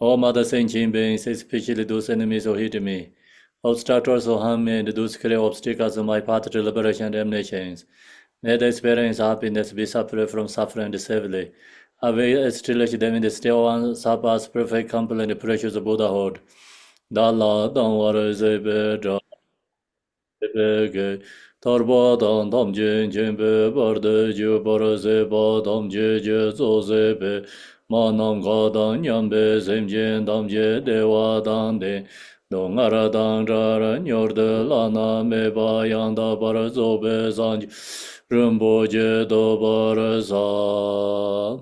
All Mother Sentient beings, especially those enemies who hate me, obstructors who harm me, and those create obstacles on my path to liberation and damnations. May they experience happiness, be separate from suffering safely. I will establish them in the still one, surpass perfect, complete, and precious Buddhahood. Dalla, don't worry, Zebedra. Tarba dan dam jin jin be barde ju baraze ba dam je je zo ze be manam ga dan yam be zem jin dam je dewa dan de dong ara dan ra ra nyor de lana me ba yang da bara zo be zan rumbo je do bara za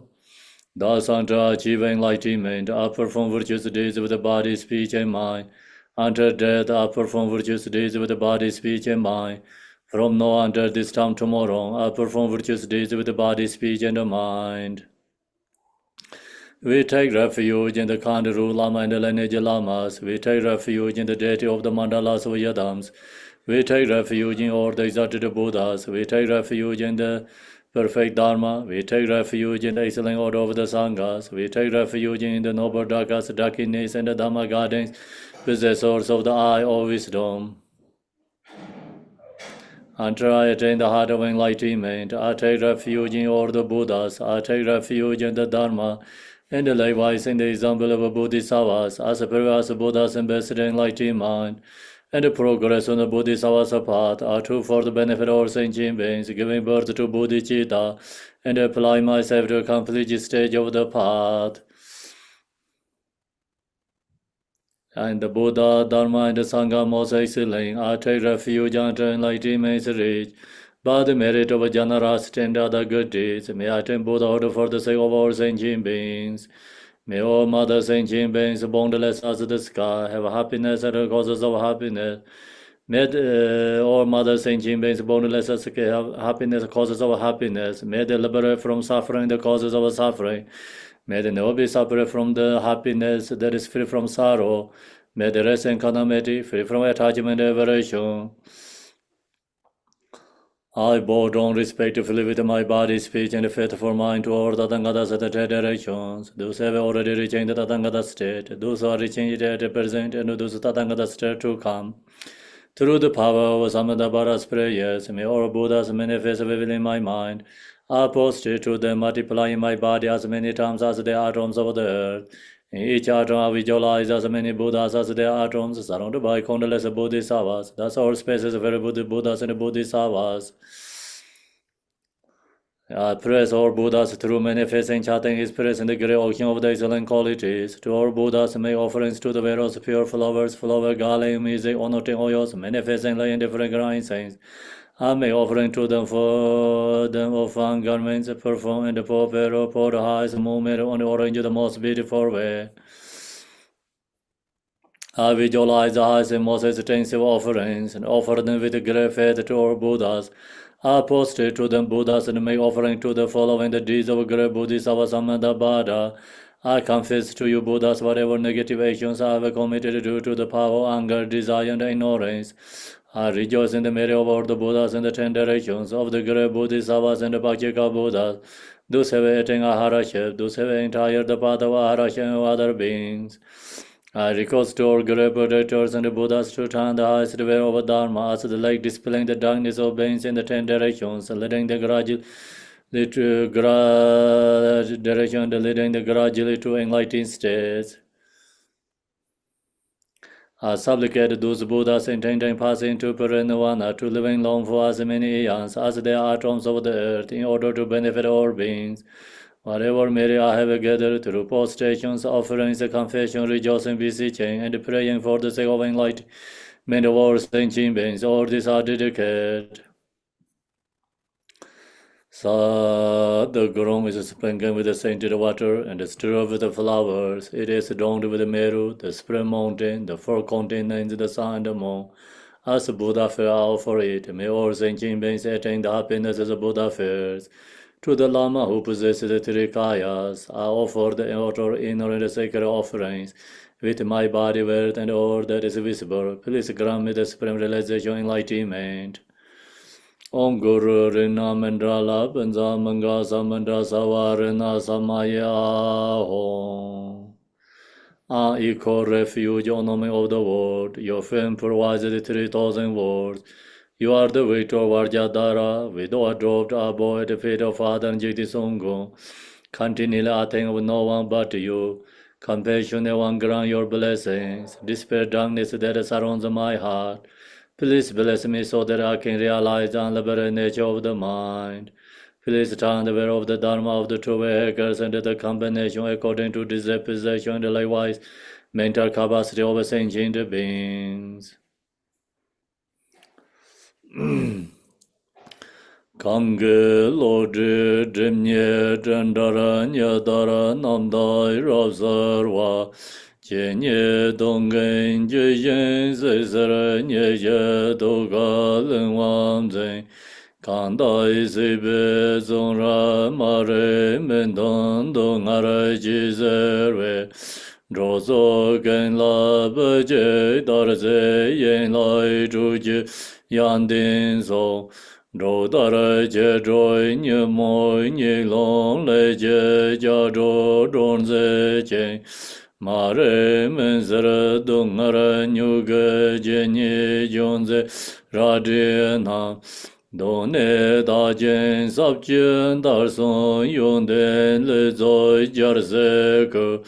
da santra achieving enlightenment, I perform virtuous deeds with the body, speech, and mind. Until death, I perform virtuous deeds with the body, speech, and mind. From now until this time tomorrow, I perform virtuous deeds with the body, speech, and the mind. We take refuge in the Kandaru Lama and the lineage Lamas. We take refuge in the deity of the Mandalas of Yadams. We take refuge in all the exalted Buddhas. We take refuge in the perfect Dharma. We take refuge in the excellent order of the Sanghas. We take refuge in the noble Dakas, Dakinis, and the Dhamma gardens, possessors of the eye of wisdom. Until I attain the heart of enlightenment, I take refuge in all the Buddhas. I take refuge in the Dharma, and likewise in the example of Bodhisattvas, as previous Buddhas ambassador enlightenment, and the progress on the Bodhisattva's path are true for the benefit of all sentient beings, giving birth to Bodhicitta, and apply myself to complete this stage of the path. And the Buddha, Dharma, and the Sangha most excellent, I take refuge until enlightenment is reached. By the merit of generosity and other good deeds, may I attain Buddhahood for the sake of all sentient beings. May all Mother sentient beings, boundless as the sky, have happiness and the causes of happiness. May all Mother sentient beings, boundless as the sky, have happiness, causes of happiness. May they liberate from suffering the causes of suffering. May they never be separate from the happiness that is free from sorrow. May they rest in calamity, free from attachment and aversion. I bow down respectfully with my body, speech, and faithful mind to all Tathangatas at the directions. Those who have already reached the Tathangata state, those who are reaching it at the present, and those Tathangata state to come. Through the power of Samadabhara's prayers, may all Buddhas manifest within my mind. I posted to them, multiplying my body as many times as the atoms of the earth. In each atom I visualize as many Buddhas as the atoms, surrounded by countless Bodhisattvas. Thus all spaces where Buddhas and Bodhisattvas. I praise all Buddhas through manifesting, chanting His praise in the great ocean of the excellent qualities. To all Buddhas, make offerings to the various pure flowers, flower, garland, music, honoring oils, manifesting like different incense. I make offering to them for them of fine garments, perfume, and the popero, pour the highest movement on the orange, the most beautiful way. I visualize the highest and most extensive offerings and offer them with great faith to all Buddhas. I prostrate to them Buddhas and make offering to the following the deeds of great Bodhisattva Samadabhara. I confess to you Buddhas whatever negative actions I have committed due to the power, anger, desire, and ignorance. I rejoice in the merit of all the Buddhas and the 10 directions of the great Bodhisattvas and the Pacceka Buddhas. Those have attained Aharaship, those have entered the path of Aharaship and other beings. I request to all great protectors and the Buddhas to turn the highest way of Dharma as the light dispelling the darkness of beings in the 10 directions, leading the gradually to enlightened states. I supplicate those Buddhas intending passing to Parinirvana to living long for as many eons as there are atoms of the earth in order to benefit all beings. Whatever merit I have gathered through prostrations, offerings, confession, rejoicing, beseeching, and praying for the sake of enlightenment of all sentient beings, all these are dedicated. The ground is sprinkled with the scented water and stirred with the flowers. It is adorned with the Meru, the spring mountain, the four continents, the sun and the moon. As Buddha fair, I offer it. May all sentient beings attain the happiness as Buddha fares. To the Lama who possesses the three kayas, I offer the outer, inner, and the sacred offerings. With my body, worth, and all that is visible, please grant me the supreme realization enlightenment. Om Guru Rina Mandrala Panza Manga Samandra Savarina Samaya Om Unequal refuge, enemy of the world. Your fame provides the 3,000 words. You are the way toward Jadara, without dropped avoid the fate of Father Jiti Songo. Continually I think of no one but you. Compassionate one grant your blessings. Despair darkness that surrounds my heart. Please bless me so that I can realize the unlimited nature of the mind. Please turn the way of the Dharma of the true makers and the combination according to this possession and likewise mental capacity of sentient beings. Kange lodre dremnye drandara nyadara namdai rabsarwa jenye dongen jejen zezara nye doga lengwam zen Kandai sibe zonra mare mendon do ngara jizerwe Drozo gen la beje darze yen lai juji yandin zo Dro dara je droi nye moi nye long le je ja dro don ze chen Mare men zara do ngara nyuge je nye jonze radye nam Done da jen sap jen dar son yon den le zoi jar se ke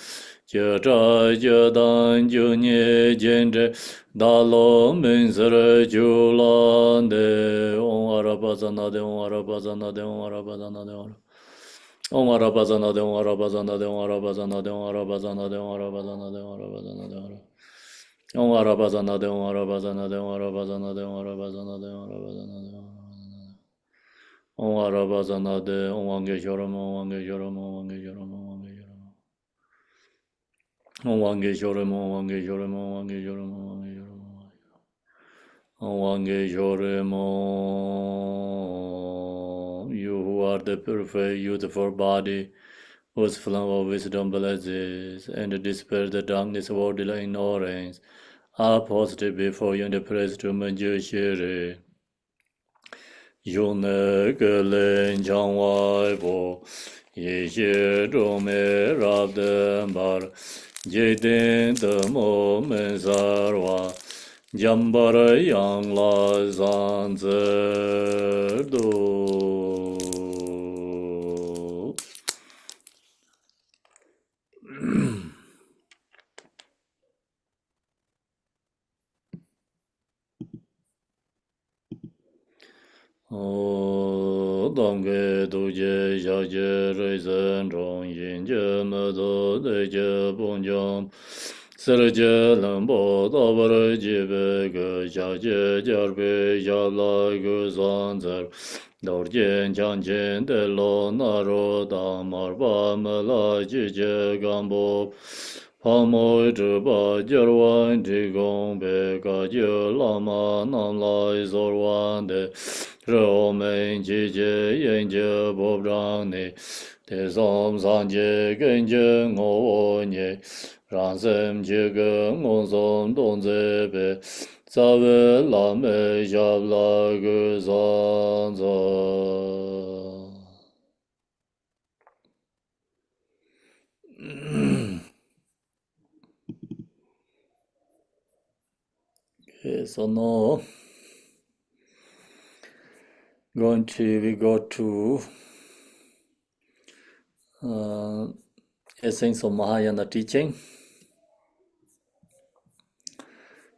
je tra je dan ju nye jen je da lo men zere ju lan de on arabazana de on arabazana de on arabazana de on arabazana de on arabazana de on arabazana de on arabazana de on arabazana de on arabazana de on Om Arabazana de Om Arabazana de Om Arabazana de Om Arabazana de Om Arabazana de Om Arabazana de Om Wange Joram Om Wange Joram Om Wange Joram Om Wange Joram Om Wange Joram Om Wange Joram Om Wange Joram Om Wange Joram Om Wange Joram You who are the perfect youthful body whose flame of wisdom blesses and dispels the darkness of worldly ignorance are positive before you in the praise to Manjushiri. Yune Gelen Jangwai Bo Ye Rome Rabdembar Jeden the Moment Zarwa Jambara Yang La Zanzerdo. Dānggē dūjē yāgyē rēzhēn rōng yīngyē mēdō dēgyē bōngyōm sērgyē lēmbō dābarē jībē gē yāgyē gyārbē yāblā gē zānzēr dōrgyēn chāngyēn dēlō nārō dāmārbā mēlā jīgyē gāmbō Pāmoy trūpa gyarwān tīgōng bē gāgyē lāma nāmlāi zōrwān dē Rō mēng jīgyē yēngyē bōbrāng nē Tē sōm sāngyē gēngyē ngō wō nyē Rāng sēm jīgē ngō sōm dōngzē bē Tsā wē lā mē yāb lā gē zāng zā Okay, so now we go to essence of Mahayana teaching.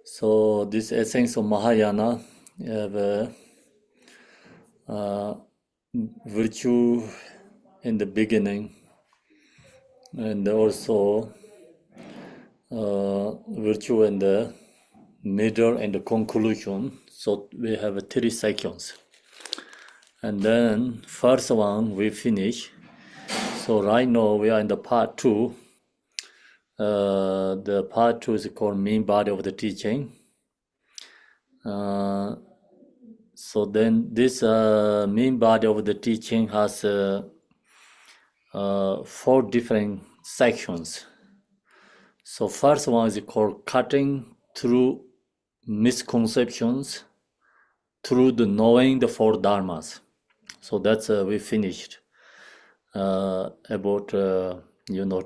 So this essence of Mahayana have virtue in the beginning and also virtue in the middle and the conclusion. So we have 3 sections. And then first one we finish. So right now we are in the part 2. The part 2 is called main body of the teaching. So then this main body of the teaching has 4 different sections. So first one is called cutting through misconceptions through the knowing the 4 dharmas. So that's we finished about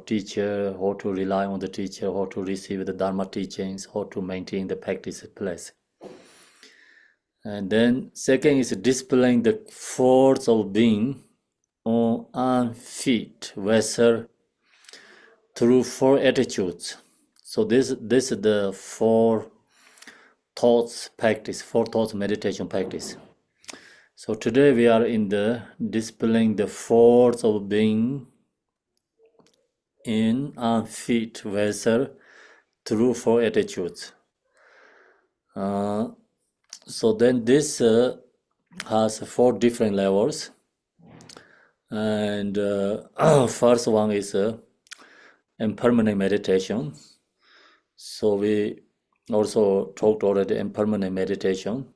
teacher, how to rely on the teacher, how to receive the Dharma teachings, how to maintain the practice place. And then second is displaying the force of being on unfit vessel through four attitudes. So this is the four thoughts practice, four thoughts meditation practice. So today we are in the displaying the force of being in unfit vessel through four attitudes. So then this has four different levels, and first one is impermanent meditation. So we also talked already impermanent meditation.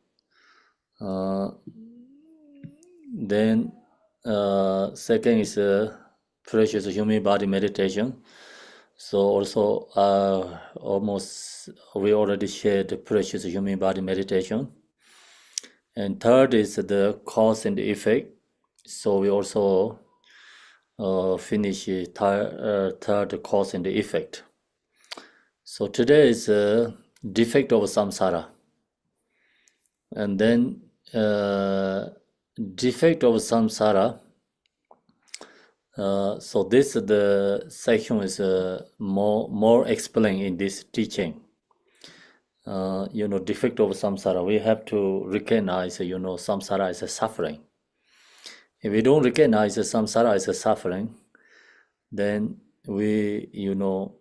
Then second is precious human body meditation. So also almost we already shared the precious human body meditation. And third is the cause and effect. So we also finish third cause and effect. So today is defect of samsara. And then defect of samsara. So this the section is more explained in this teaching. Defect of samsara. We have to recognize, samsara is a suffering. If we don't recognize samsara as a suffering, then we, no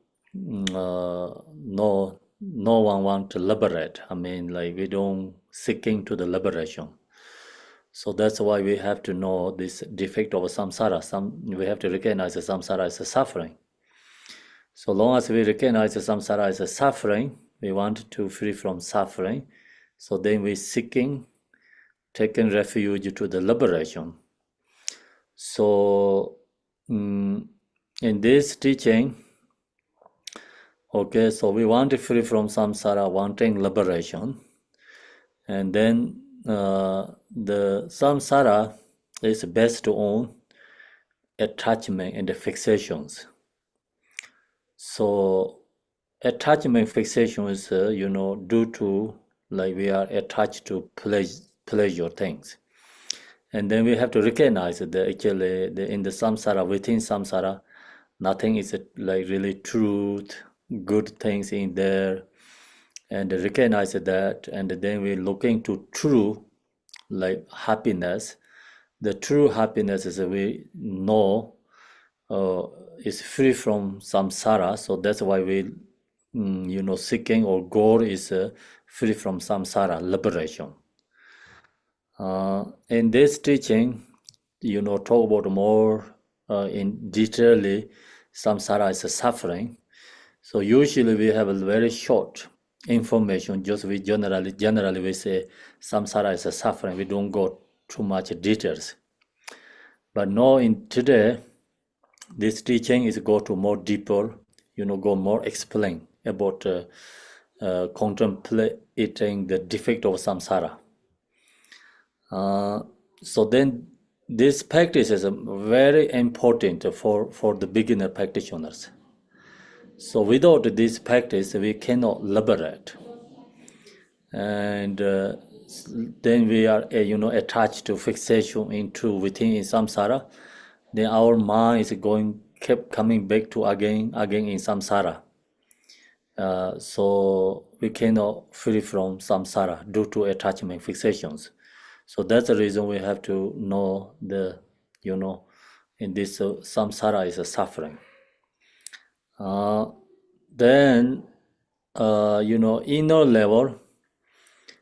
one want to liberate. I mean, like we don't seeking to the liberation. So that's why we have to know this defect of samsara. We have to recognize the samsara as a suffering. So long as we recognize the samsara as a suffering, we want to free from suffering. So then we taking refuge to the liberation. So in this teaching, okay, so we want to free from samsara, wanting liberation. And then the samsara is based on attachment and fixations. So attachment fixation is, due to like we are attached to pleasure things. And then we have to recognize that actually in the samsara, within samsara, nothing is like really truth, good things in there. And recognize that, and then we're looking to true like happiness. The true happiness is we know is free from samsara. So that's why we seeking or goal is free from samsara, liberation. In this teaching, talk about more in detail samsara is a suffering. So usually we have a very short information. Just we generally we say samsara is a suffering. We don't go too much details. But now in today, this teaching is go to more deeper. Go more explain about contemplating the defect of samsara. So then this practice is very important for the beginner practitioners. So without this practice, we cannot liberate. And then we are, attached to fixation into within in samsara. Then our mind is kept coming back to again in samsara. So we cannot free from samsara due to attachment fixations. So that's the reason we have to know in this samsara is a suffering. Then, inner level.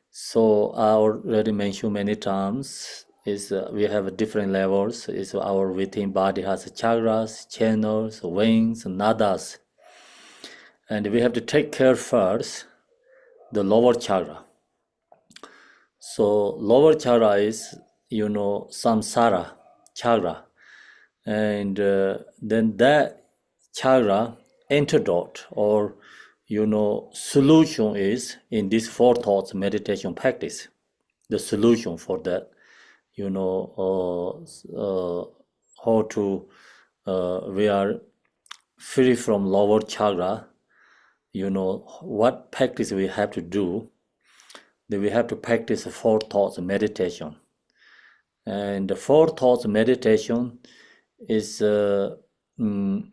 So I already mentioned many times is we have different levels. Is our within body has chakras, channels, wings, nadas, and we have to take care first the lower chakra. So lower chakra is samsara chakra, and then that chakra antidote or solution is in this four thoughts meditation practice. The solution for that, how to we are free from lower chakra, what practice we have to do? Then we have to practice four thoughts meditation. And the four thoughts meditation is, we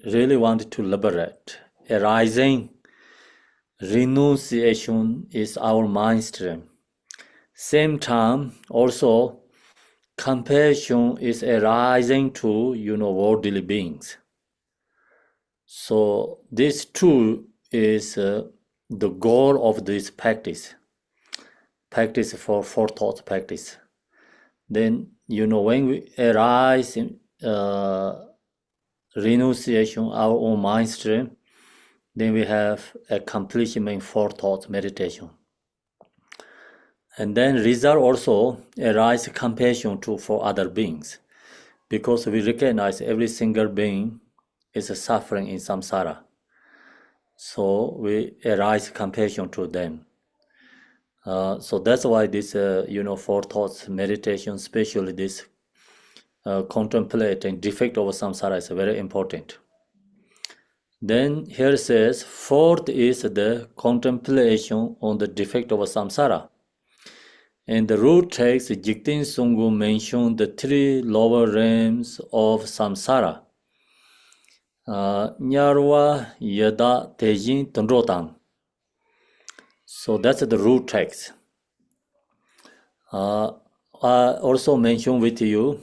really want to liberate. Arising renunciation is our mind stream. Same time, also, compassion is arising to, worldly beings. So this too is the goal of this practice for four thoughts practice. Then, when we arise in renunciation, our own mind stream, then we have accomplishment four thoughts meditation. And then result also arise compassion for other beings, because we recognize every single being is suffering in samsara. So we arise compassion to them. So that's why this, four thoughts meditation, especially this contemplating defect of samsara, is very important. Then here it says, fourth is the contemplation on the defect of samsara. And the root text, Jigten Songgu mentioned the three lower realms of samsara. Nyarwa, Yada, Tejin, Tendrotang. So that's the root text. I also mentioned with you,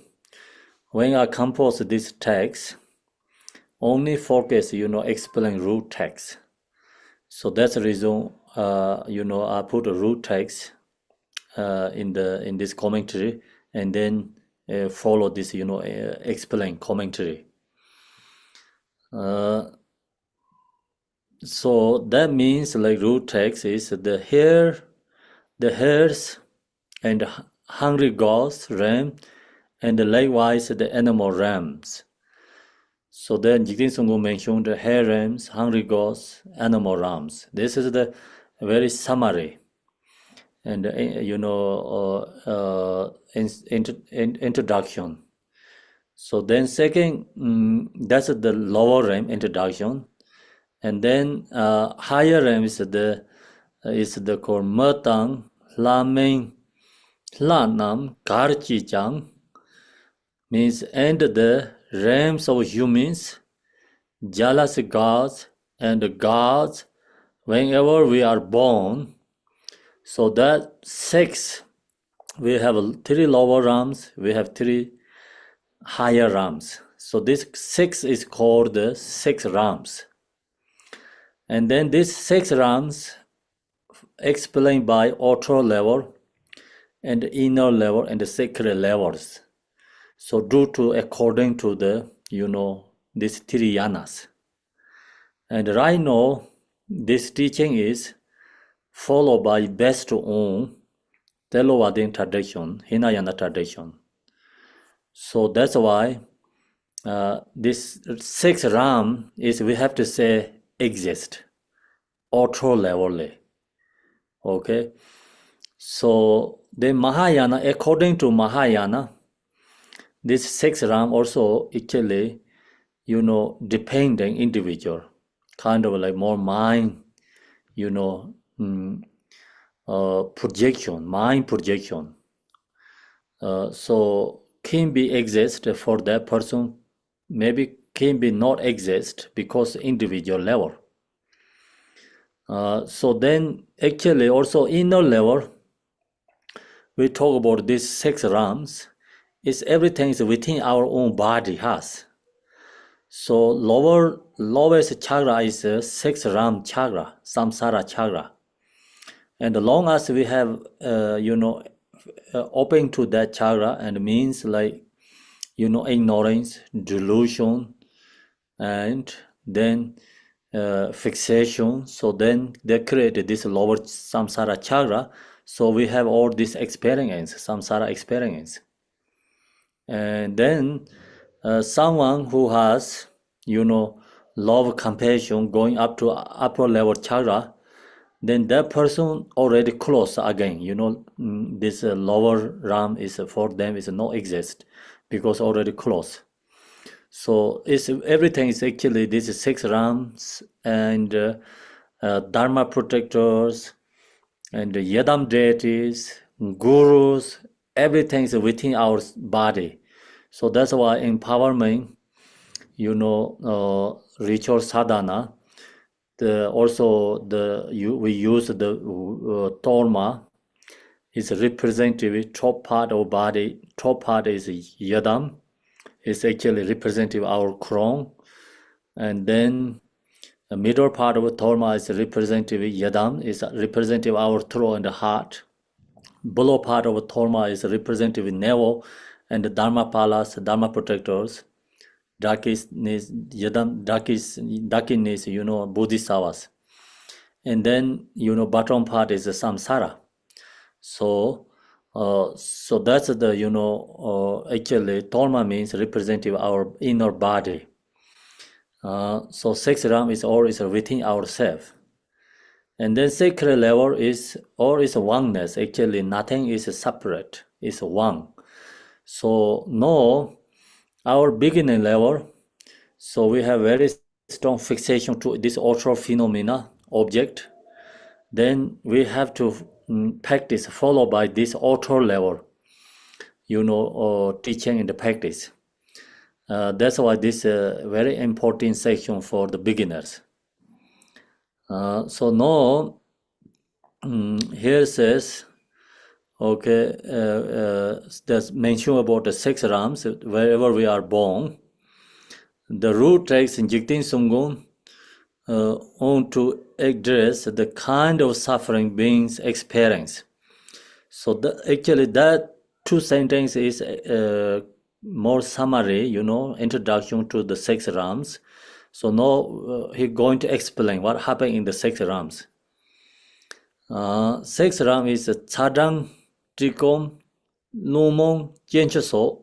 when I compose this text, only focus, explain root text. So that's the reason, I put a root text in this commentary, and then follow this, explain commentary. So that means like root text is the hares and hungry ghosts ram, and likewise the animal rams. So then Jigten Songgu mentioned the hare rams, hungry ghosts, animal rams. This is the very summary and introduction. So then second, that's the lower ram introduction, and then higher ram is the called Mertang, Lameng, Lanam, Karchichang, means and the realms of humans, jealous gods, and gods whenever we are born. So that six, we have three lower realms, we have three higher realms. So this six is called the six realms. And then these six realms explained by outer level and inner level and the sacred levels. So according to the, these three yanas. And right now, this teaching is followed by best own Theravada tradition, Hinayana tradition. So that's why this sixth ram is, we have to say, exist, outer level. Okay? So the Mahayana, according to Mahayana, this sixth ram also actually, dependent individual, kind of like more mind, projection, mind projection. So can be exist for that person, maybe can be not exist because individual level. So then actually also inner level, we talk about these six realms, is everything is within our own body has. So lowest chakra is sixth realm chakra, samsara chakra. And as long as we have, open to that chakra, and means like, ignorance, delusion, and then fixation. So then they created this lower samsara chakra. So we have all this experience, samsara experience. And then someone who has, love, compassion, going up to upper level chakra, then that person already close again. This lower realm is for them is not exist because already close. So everything is actually these 6 Rams and Dharma protectors and Yadam deities, gurus, everything is within our body. So that's why empowerment, ritual sadhana, we use the torma is representative top part of body. Top part is yadam. It's actually representative our crown, and then the middle part of torma is representative yadam. Is representative our throat and the heart. Below part of torma is representative navel and the dharma palas, dharma protectors. Darkness, yadam, darkness, bodhisattvas. And then, bottom part is the samsara. So that's the, actually, Tolma means representative our inner body. So 6 Ram is always within ourselves. And then sacred level is oneness. Actually, nothing is separate. It's one. So no, our beginning level, so we have very strong fixation to this auto phenomena object. Then we have to practice followed by this auto level, teaching and the practice. That's why this is a very important section for the beginners. So now here says, okay, there's mention about the 6 Rams wherever we are born. The root takes in Jigtin Sungun on to address the kind of suffering beings experience. So actually that 2 sentences is more summary, introduction to the 6 Rams. So now he's going to explain what happened in the 6 Rams. 6 Ram is Chadang, Trikom, Numong, Jencheso,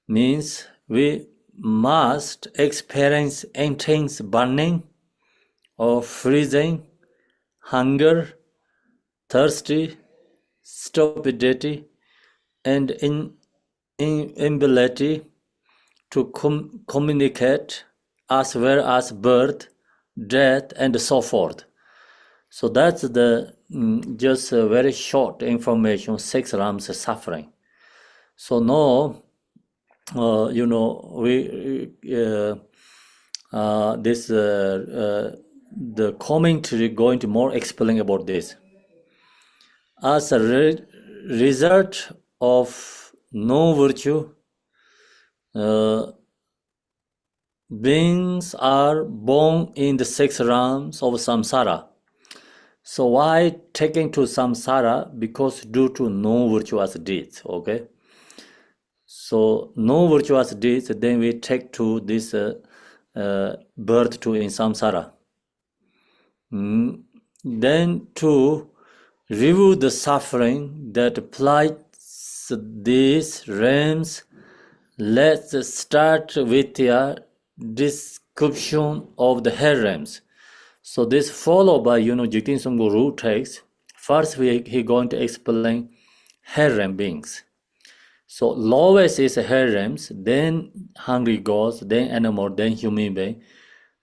means we must experience intense burning or freezing, hunger, thirsty, stupidity, and inability to communicate, as well as birth, death, and so forth. So that's the just a very short information, 6 Rams suffering. So now, the commentary going to more explain about this. As a result of no virtue, beings are born in the 6 Rams of samsara. So why taking to samsara? Because due to no virtuous deeds, okay? So no virtuous deeds, then we take to this birth to in samsara. Then to review the suffering that plights these realms, let's start with a description of the hell realms. So this followed by, Jigtin Sunggu root text. First, he going to explain hell realm beings. So lowest is hell realms, then hungry gods, then animal, then human being,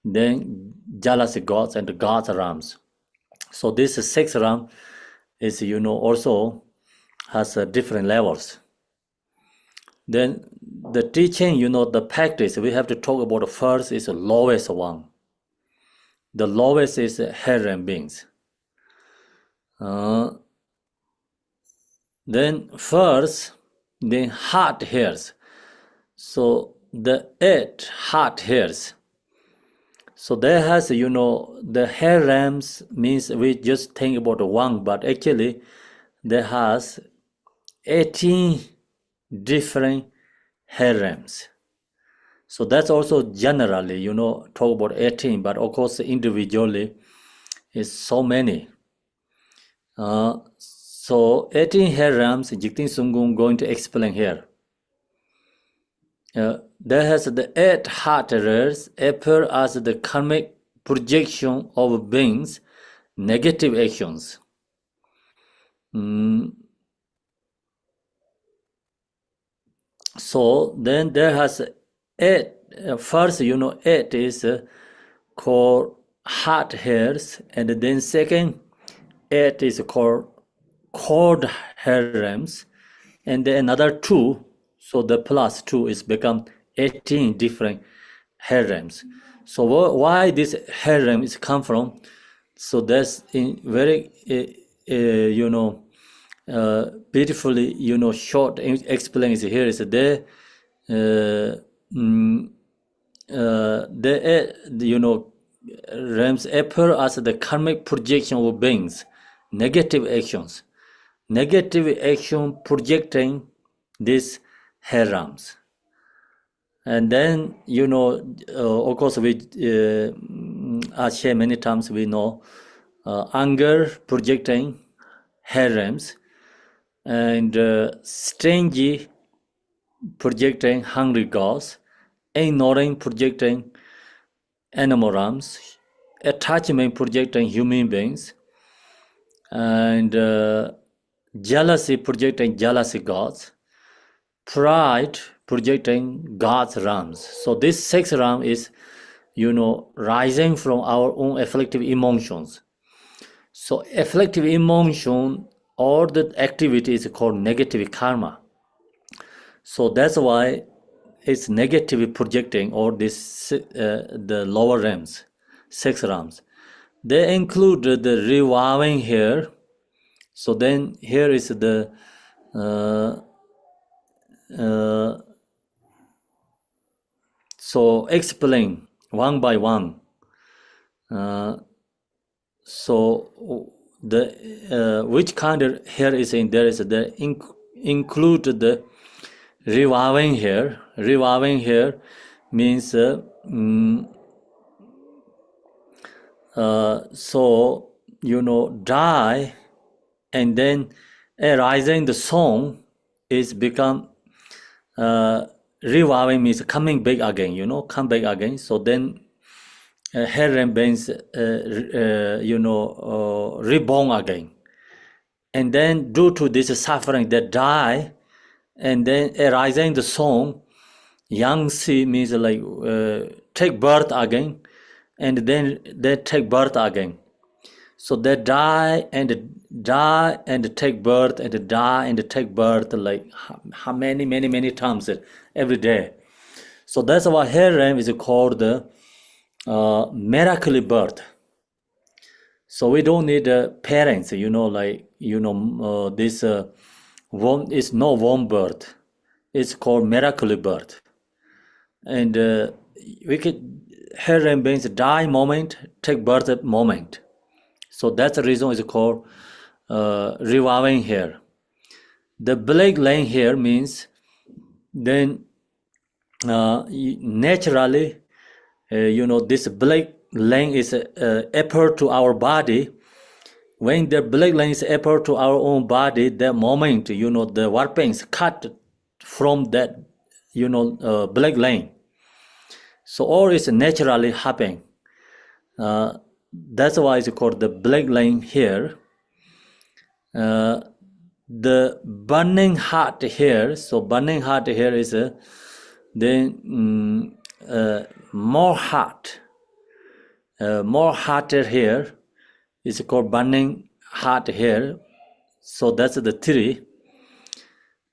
then jealous gods and gods Rams. So this 6 Ram is, also has different levels. Then the teaching, the practice, we have to talk about the first is the lowest one. The lowest is hell realm beings. Then first, then heart hairs. So the 8 heart hairs. So there has, the hair rams means we just think about one, but actually there has 18 different hair rams. So that's also generally, talk about 18, but of course individually is so many. So 18 hair rams, Jigtin Sungung going to explain here. There has the 8 heart rays appear as the karmic projection of beings' negative actions. So then there has eight, first, eight is called heart hairs, and then second, eight is called cord hair rams, and then another two, so the plus two is become 18 different hair rams. So why this hair ram is come from? So that's in very beautifully short explains here is there rams appear as the karmic projection of beings, negative actions, negative action projecting these hair rams. And then of course we as shared many times, we know anger projecting hair rams, and stingy projecting hungry gods, ignoring projecting animal rams, attachment projecting human beings, and jealousy projecting jealousy gods, pride projecting God's rams. So this sixth ram is rising from our own afflictive emotions. So afflictive emotion or the activity is called negative karma. So that's why it's negative projecting, or this the lower rams, six rams. They include the reviving here. So then here is the so explain one by one. So the which kind of hair is in there is the include the reviving hair. Reviving hair means so die, and then arising the song is become reviving means coming back again, come back again. So then hair and veins reborn again, and then due to this suffering they die, and then arising the song yang si means like take birth again, and then they take birth again. So they die and take birth and die and take birth, like how many times every day. So that's why hair ram is called the miracle birth. So we don't need parents, this womb is no womb birth. It's called miracle birth. And we could hair ram beings die moment, take birth moment. So that's the reason it's called reviving hair. The black line here means then naturally, this black line is appear to our body. When the black line is appear to our own body, that moment, the warpings cut from that, black line. So all is naturally happening. That's why it's called the black line here. The burning heart here. So burning heart here is then more heart. More hearted here is called burning heart here. So that's the three.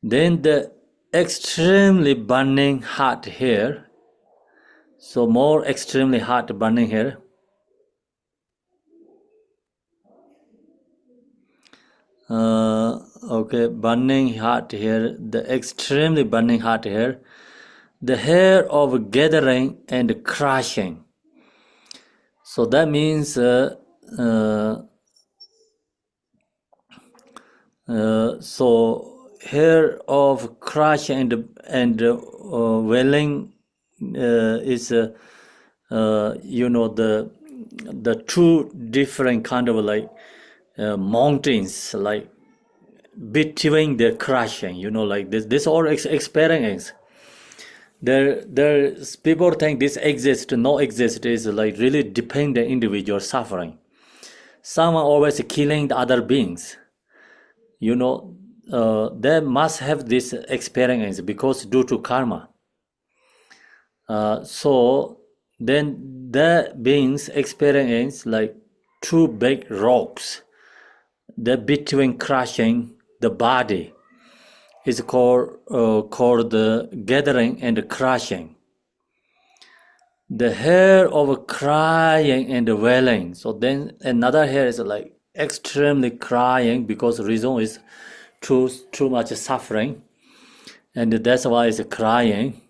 Then the extremely burning heart here. So more extremely hot burning here. Okay, burning heart here, the extremely burning heart here, the hair of gathering and crushing. So that means so hair of crushing and welling is the two different kind of like mountains, like between the crushing, like this all experience. There people think this exists, no exist is like really dependent individual suffering. Someone always killing the other beings. They must have this experience because due to karma. So then the beings experience like two big rocks. The between crushing the body is called the gathering and the crushing. The hair of crying and wailing. So then another hair is like extremely crying because reason is too much suffering, and that's why it's crying.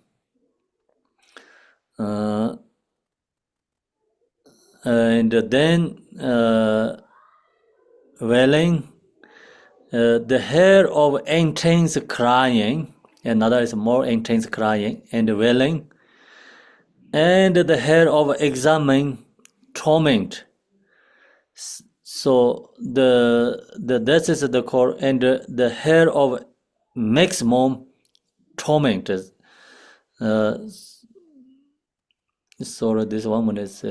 And then wailing. The hair of intense crying, another is more intense crying and wailing, and the hair of examining torment. So this is the core, and the hair of maximum torment is. Sorry, this one is.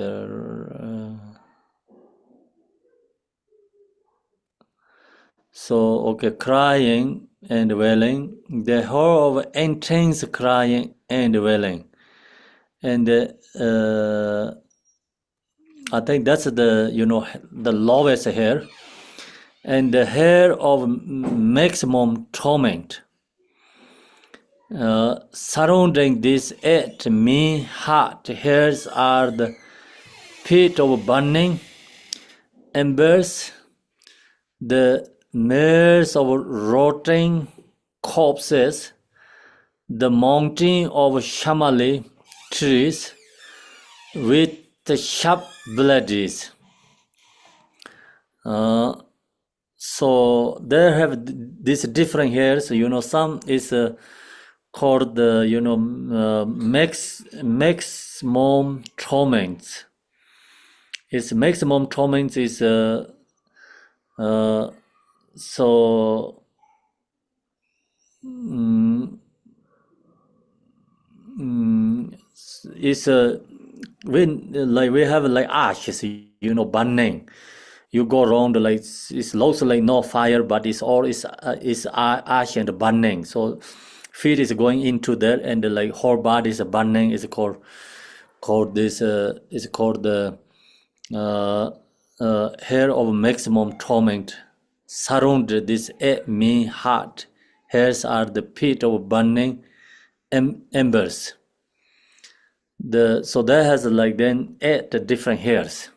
So okay, crying and wailing, the whole of intense crying and wailing, and I think that's the lowest hair, and the hair of maximum torment. Surrounding this eight mean heart hairs are the pit of burning embers, the mares of rotting corpses, the mountain of shamali trees with the sharp blades. So they have these different hairs. Some is called the maximum torment. Its maximum torment is so it's we have like ashes, burning. You go around like it looks like no fire, but it's all is ash and burning. So feet is going into there, and like whole body is burning. Is called this is called the hair of maximum torment. Surround this me heart. Hairs are the pit of burning embers. So that has like then 8 different hairs.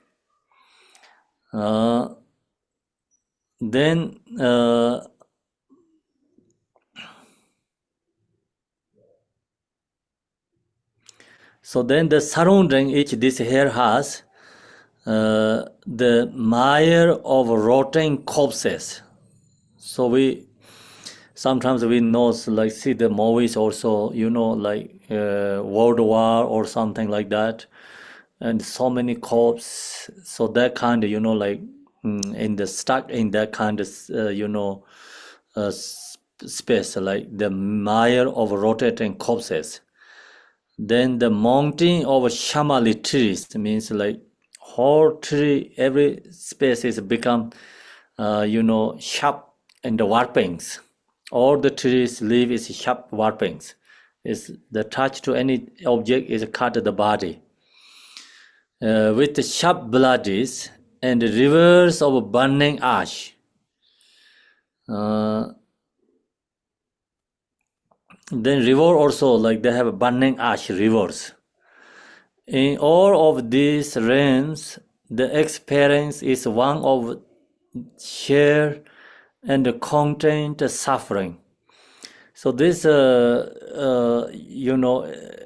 Then so then the surrounding each this hair has the mire of rotting corpses. So sometimes we know like see the movies also, like World War or something like that, and so many corpses. So that kind of like in the stuck in that kind of space, like the mire of rotating corpses. Then the mountain of shamali trees means like whole tree, every space is become sharp and the warpings. All the trees leaf is sharp warpings. Is the touch to any object is cut the body. With the sharp blades and rivers of burning ash. Then river also, like they have burning ash rivers. In all of these realms, the experience is one of share and content suffering. So this,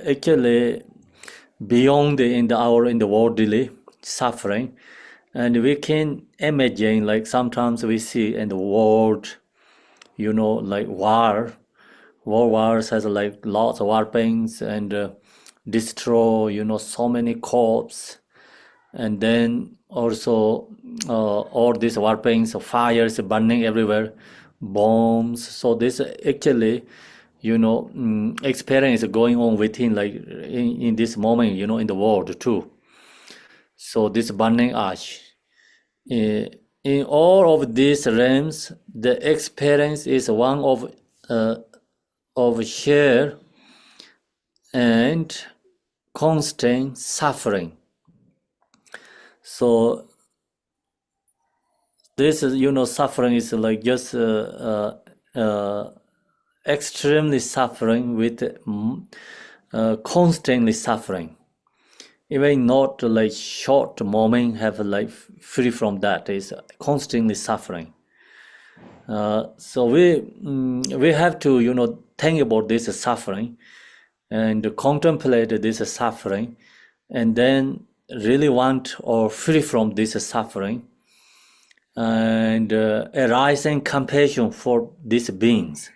actually beyond in the worldly suffering, and we can imagine like sometimes we see in the world, like wars has like lots of warpings and destroy so many corpses, and then also all these warpings, fires burning everywhere, bombs. So this actually experience going on within like in this moment in the world too. So this burning ash, in all of these realms, the experience is one of share and constant suffering. So this is, suffering is like just extremely suffering with constantly suffering. Even not like short moment have like free from that, is constantly suffering. So we have to think about this suffering and contemplate this suffering, and then really want or free from this suffering, and arising compassion for these beings.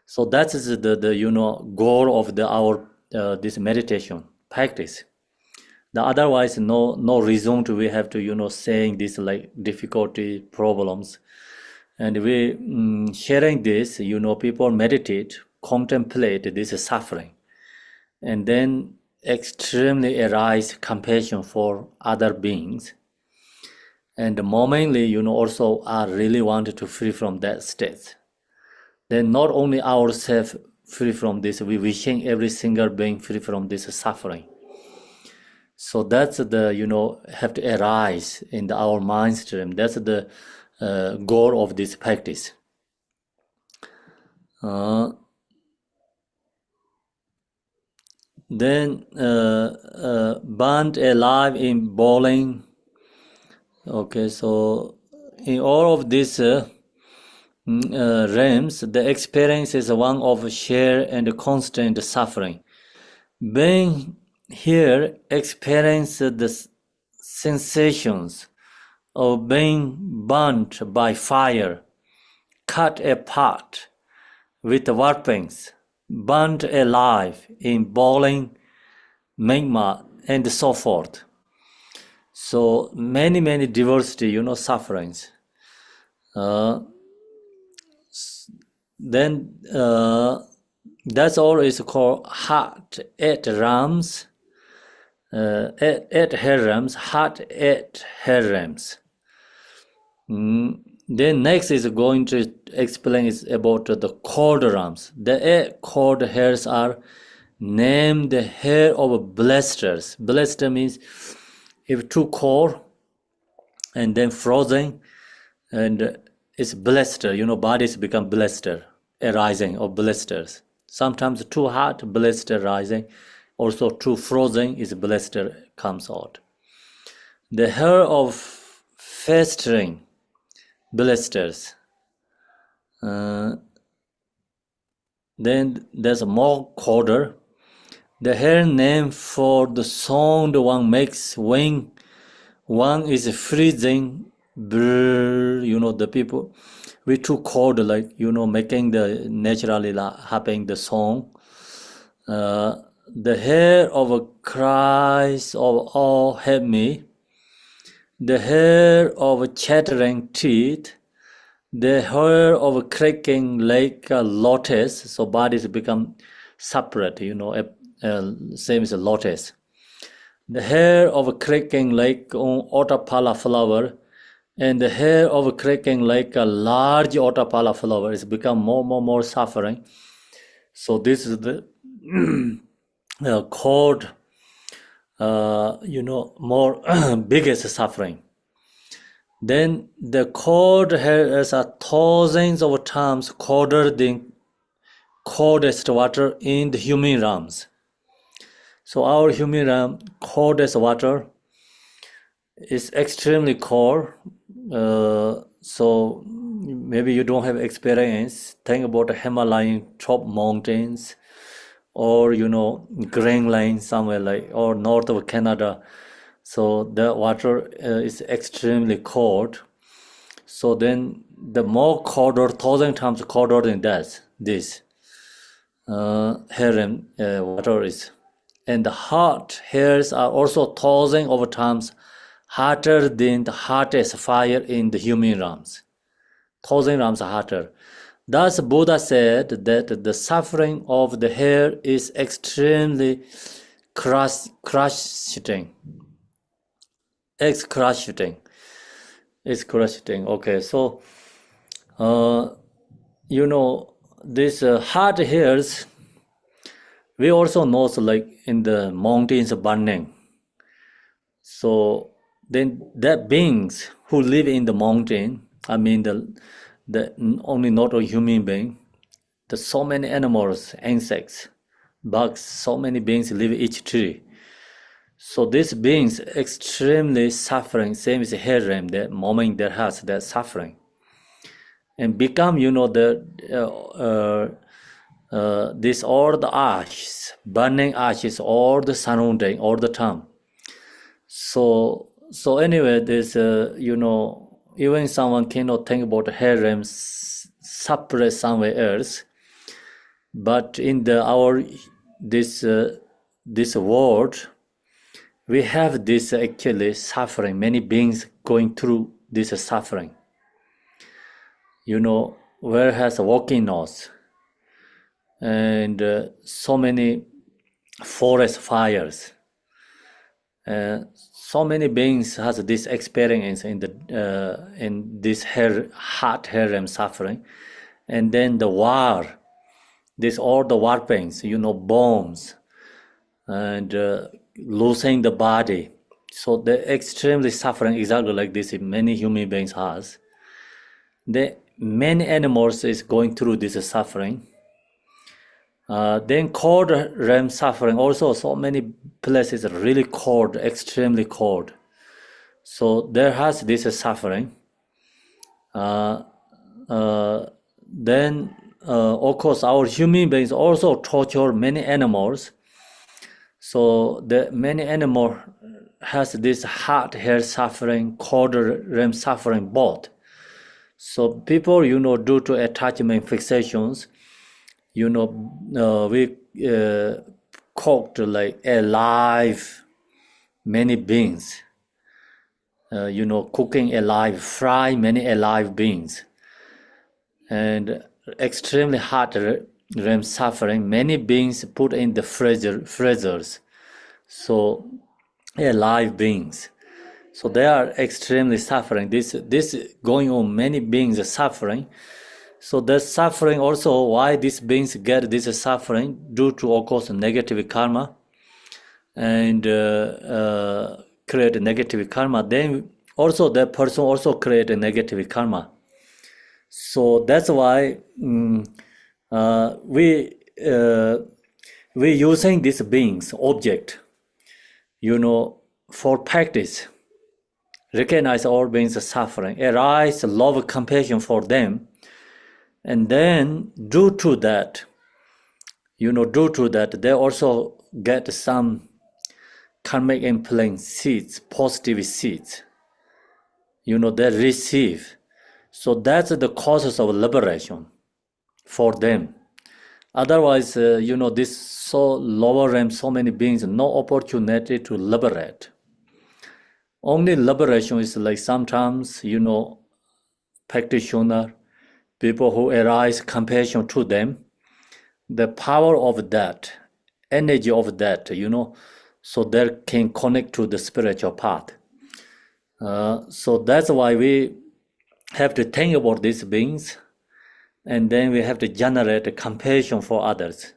So that is the goal of our this meditation practice. The otherwise no reason to we have to saying this like difficulty problems, and we sharing this people meditate, contemplate this suffering, and then extremely arise compassion for other beings, and momently also are really wanted to free from that state. Then not only ourselves free from this, we wishing every single being free from this suffering. So that's the have to arise in our mind stream. That's the goal of this practice. Then burned alive in bowling. Okay, so in all of these realms, the experience is one of sheer and constant suffering. Being here, experience the sensations of being burnt by fire, cut apart with warpings, burnt alive in boiling magma, and so forth. So many diversity, sufferings. Then that's all is called heart eight realms. Eight realms, heart eight realms. Then next is going to explain is about the cord realms. The eight cord hairs are named the hair of blasters. Blaster means if two core and then frozen, and it's blister, bodies become blister, arising of blisters. Sometimes too hot, blister rising. Also too frozen is blister comes out. The hair of festering blisters. Then there's more colder. The hair name for the sound one makes when one is freezing. Brr, the people we too cold, like making the naturally happening the song. The hair of a cries of all help me. The hair of chattering teeth. The hair of cracking like a lotus. So bodies become separate, same as a lotus. The hair of cracking like on otapala flower, and the hair of cracking like a large otapala flower is become more suffering. So this is the cord, more biggest suffering. Then the cord has thousands of times colder than coldest water in the human realms. So our human realm, coldest water is extremely cold. So maybe you don't have experience. Think about the Himalayan top mountains, or Greenland somewhere like, or north of Canada. So the water is extremely cold. So then the more colder, 1,000 times colder than that, this harem water is. And the hot hairs are also 1,000 of times hotter than the hottest fire in the human realms. 1,000 times hotter. Thus, Buddha said that the suffering of the hair is extremely crushing. Excruciating. Okay, so these hard hairs we also know like in the mountains burning. So then that beings who live in the mountain, I mean the only not a human being, there's so many animals, insects, bugs, so many beings live each tree. So these beings extremely suffering, same as Harem, the moment there has that suffering. And become, the this all the ashes, burning ashes, all the surrounding, all the time. So anyway, this even someone cannot think about harem separate somewhere else, but in the our this world, we have this actually suffering. Many beings going through this suffering. Where has walking nose and so many forest fires. So many beings has this experience in this heart harem suffering, and then the war, this all the war pains, bombs, and losing the body. So they're extremely suffering exactly like this. Many human beings has. Many animals is going through this suffering. Then cold REM suffering also, so many places are really cold, extremely cold. So there has this suffering. Then of course our human beings also torture many animals. So the many animal has this heart hair suffering, cold REM suffering both. So people, due to attachment fixations, we cooked like alive many beings, cooking alive, fry many alive beings, and extremely hot REM suffering. Many beings put in the freezers, so alive beings. So they are extremely suffering. This going on. Many beings are suffering. So the suffering also, why these beings get this suffering, due to, of course, negative karma, and create a negative karma. Then also that person also create a negative karma. So that's why we using these beings object, for practice. Recognize all beings suffering, arise love compassion for them. And then due to that, they also get some karmic implant seeds, positive seeds. They receive. So that's the causes of liberation for them. Otherwise, this so lower realm, so many beings, no opportunity to liberate. Only liberation is like sometimes, practitioner, people who arise compassion to them, the power of that, energy of that, so they can connect to the spiritual path. So that's why we have to think about these beings, and then we have to generate compassion for others.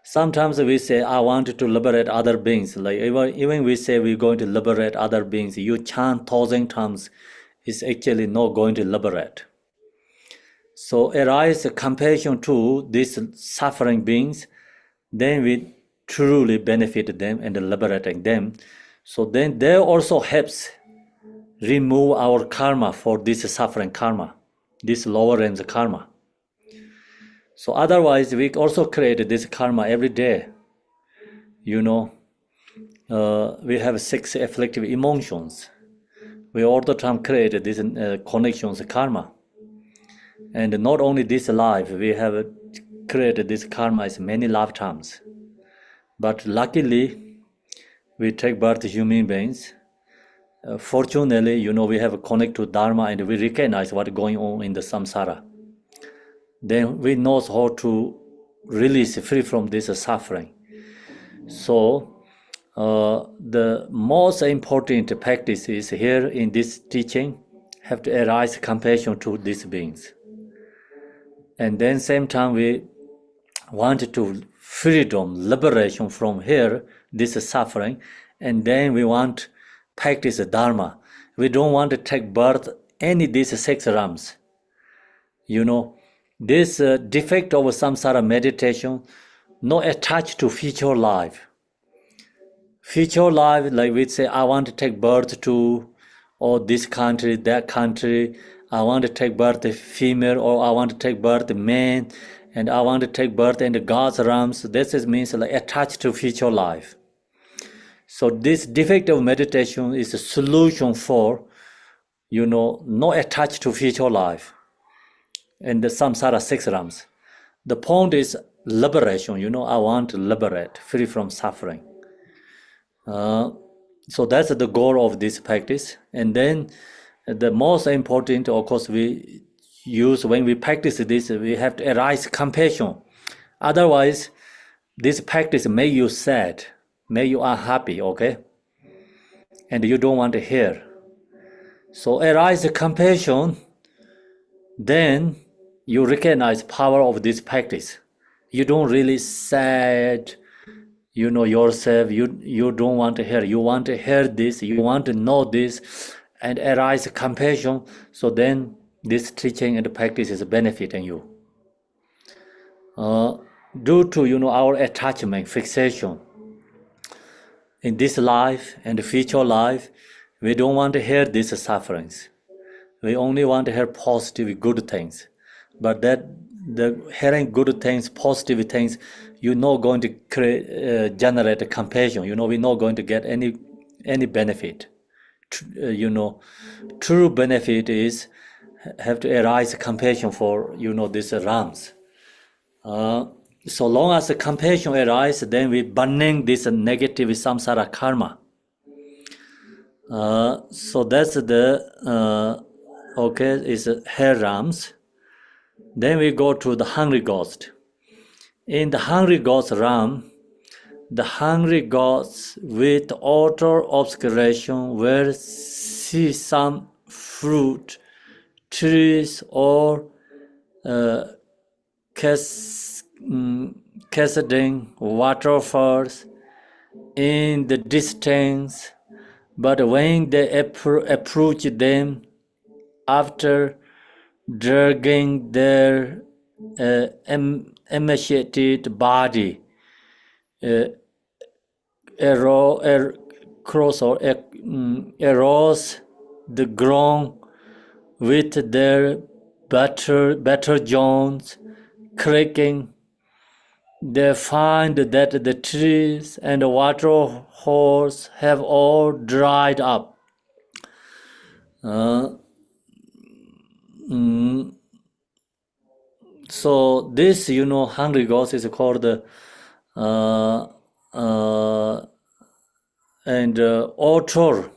Sometimes we say, I want to liberate other beings. Like even we say we're going to liberate other beings, you chant 1,000 times, is actually not going to liberate. So arise compassion to these suffering beings, then we truly benefit them and liberating them. So then they also helps remove our karma for this suffering karma, this lower range karma. So otherwise we also create this karma every day. We have 6 afflictive emotions. We all the time create these connections, karma. And not only this life, we have created this karma as many lifetimes. But luckily, we take birth human beings. Fortunately, we have a connect to Dharma, and we recognize what's going on in the samsara. Then we know how to release free from this suffering. So the most important practice is here in this teaching, have to arise compassion to these beings. And then same time we want to freedom, liberation from here, this suffering, and then we want to practice Dharma. We don't want to take birth any of these 6 realms. This defect of samsara meditation, not attached to future life. Future life, like we say, I want to take birth to, or this country, that country. I want to take birth female, or I want to take birth man, and I want to take birth in the God's realms. This means like attached to future life. So this defect of meditation is a solution for, not attached to future life and the samsara 6 realms. The point is liberation. I want to liberate, free from suffering. So that's the goal of this practice. And then the most important, of course, we use when we practice this, we have to arise compassion. Otherwise, this practice make you sad, make you unhappy, okay? And you don't want to hear. So arise compassion, then you recognize power of this practice. You don't really sad, yourself, you don't want to hear. You want to hear this, you want to know this, and arise compassion. So then this teaching and practice is benefiting you. Due to, our attachment, fixation, in this life and the future life, we don't want to hear these sufferings. We only want to hear positive, good things. But the hearing good things, positive things, you're not going to generate compassion. We're not going to get any benefit. True benefit is have to arise compassion for these realms. So long as the compassion arises, then we burning this negative samsara karma. So that's the is hair realms. Then we go to the hungry ghost. In the hungry ghost realm, the hungry ghosts with outer obscuration will see some fruit, trees, or cascading waterfalls in the distance, but when they approach them after dragging their emaciated body across or erodes the ground with their better joints creaking, they find that the trees and the waterholes have all dried up. So this, hungry ghost is called outer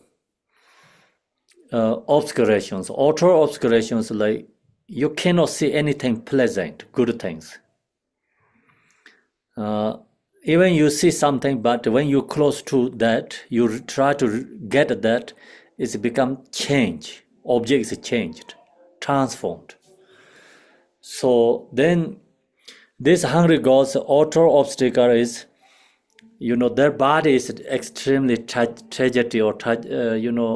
obscurations. Outer obscurations, like you cannot see anything pleasant, good things. Even you see something, but when you close to that, you try to get that, it's become change. Object is changed, transformed. So then this hungry ghost outer obstacle is, their body is extremely tragedy or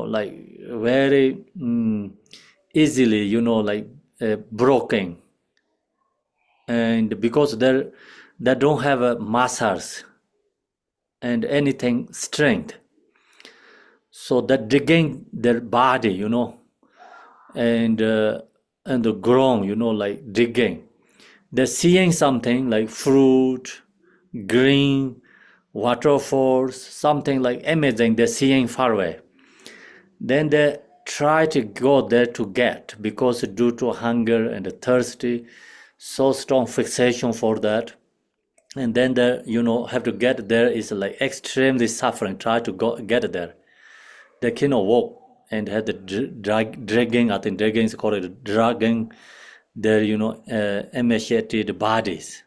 like very easily, broken. And because they don't have muscles and anything strength, so that digging their body, and the ground, like digging, they're seeing something like fruit, green, waterfalls, something like amazing. They're seeing far away. Then they try to go there to get, because due to hunger and thirsty, so strong fixation for that. And then they, have to get there is like extremely suffering, try to get there. They cannot walk and had the dragging, I think dragging is called dragging their, emaciated bodies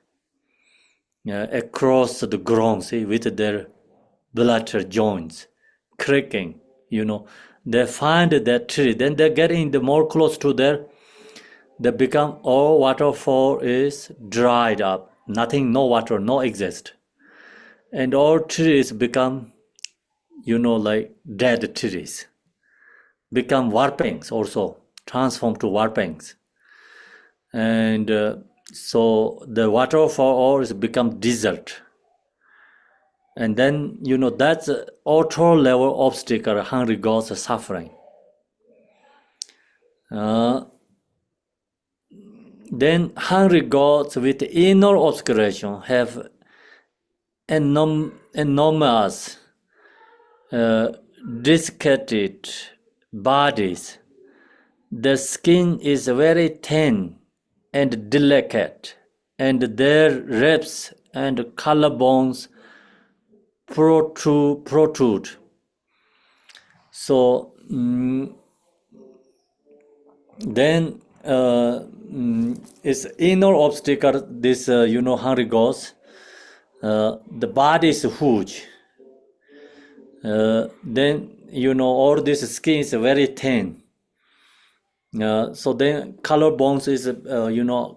across the ground, see, with their blood joints, cracking, They find that tree, then they get in the more close to there, they become all waterfall is dried up. Nothing, no water, no exist. And all trees become, like dead trees. Become warpings also, transform to warpings. And so the water for all is become desert. And then, that's auto level obstacle, hungry gods suffering. Then hungry gods with inner obscuration have enormous desiccated bodies. The skin is very thin and delicate, and their ribs and collarbones protrude. So then it's inner obstacle, this, hungry gods. The body is huge. Then, all this skin is very thin. So then collarbones is,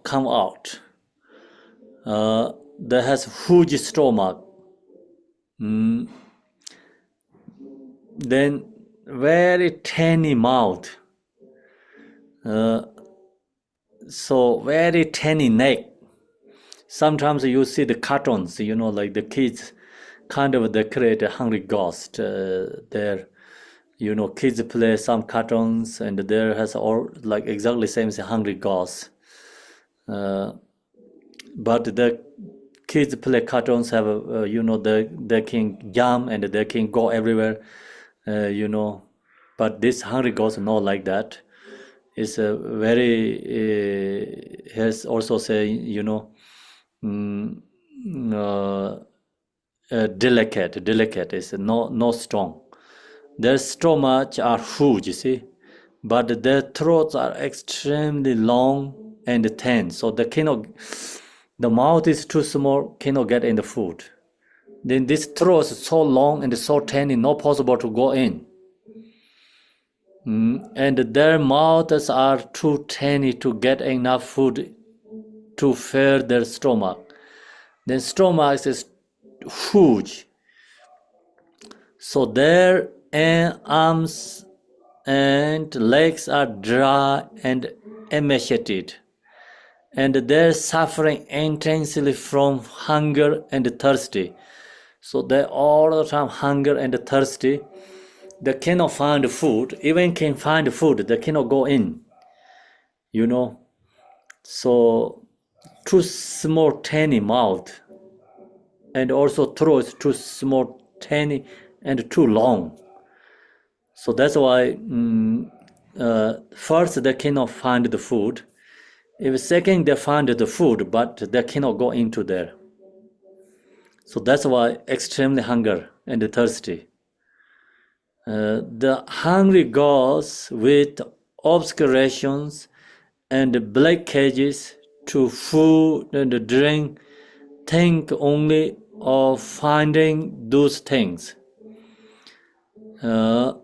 come out. That has huge stomach. Then very tiny mouth. So very tiny neck. Sometimes you see the cartoons, like the kids kind of decorate a hungry ghost there. Kids play some cartoons and there has all like exactly same as a hungry ghost. But the kids play cartoons have, they can jump and they can go everywhere, But this hungry ghost not like that. It's a very, has also say, delicate is no strong. Their stomach are huge, you see, but their throats are extremely long and thin, so they cannot. The mouth is too small, cannot get in the food. Then this throat is so long and so tiny, not possible to go in. And their mouths are too tiny to get enough food to fill their stomach. Then stomach is huge. So their arms and legs are dry and emaciated. And they're suffering intensely from hunger and thirsty. So they're all the time hunger and thirsty. They cannot find food. Even can find food, they cannot go in. So too small, tiny mouth, and also throat too small, tiny, and too long. So that's why first they cannot find the food. If second they find the food, but they cannot go into there. So that's why extremely hunger and thirsty. The hungry goes with obscurations and blockages to food and drink, think only of finding those things. Then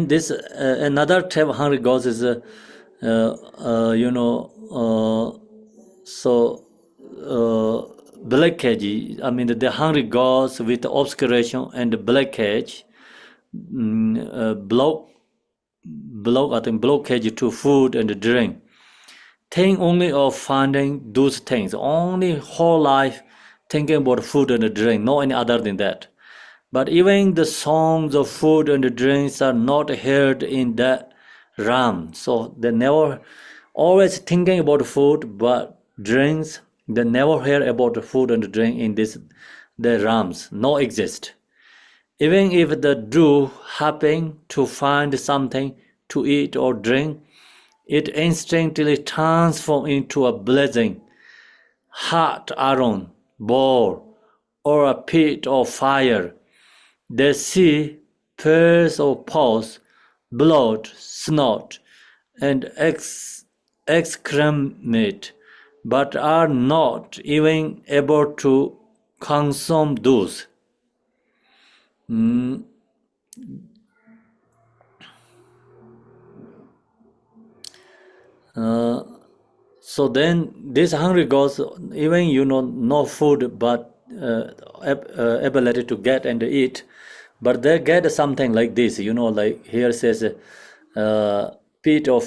this another type of hungry ghost is blockage. I mean the hungry ghost with obscuration and blockage, blockage to food and drink. Think only of finding those things. Only whole life thinking about food and drink, no any other than that. But even the songs of food and drinks are not heard in that realm. So they never always thinking about food, but drinks, they never hear about food and drink in the realms. No exist. Even if they do happen to find something to eat or drink, it instantly transforms into a blazing hot iron ball or a pit of fire. They see pairs of paws, blood, snot, and excrement, but are not even able to consume those. So then this hungry ghost, even no food but ability to get and eat, but they get something like this, like here says, bit of,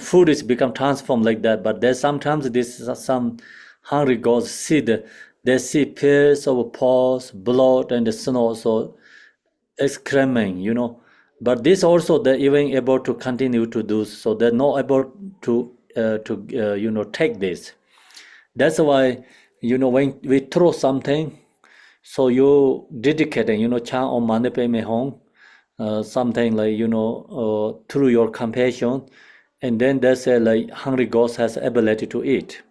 food is become transformed like that. But there's sometimes this some hungry ghosts see they see pairs of paws, blood, and snow, so exclaiming, But this also they're even able to continue to do, so they're not able to take this. That's why when we throw something, so you dedicating chant on mane pe me hong, something like through your compassion, and then they say like hungry ghost has ability to eat.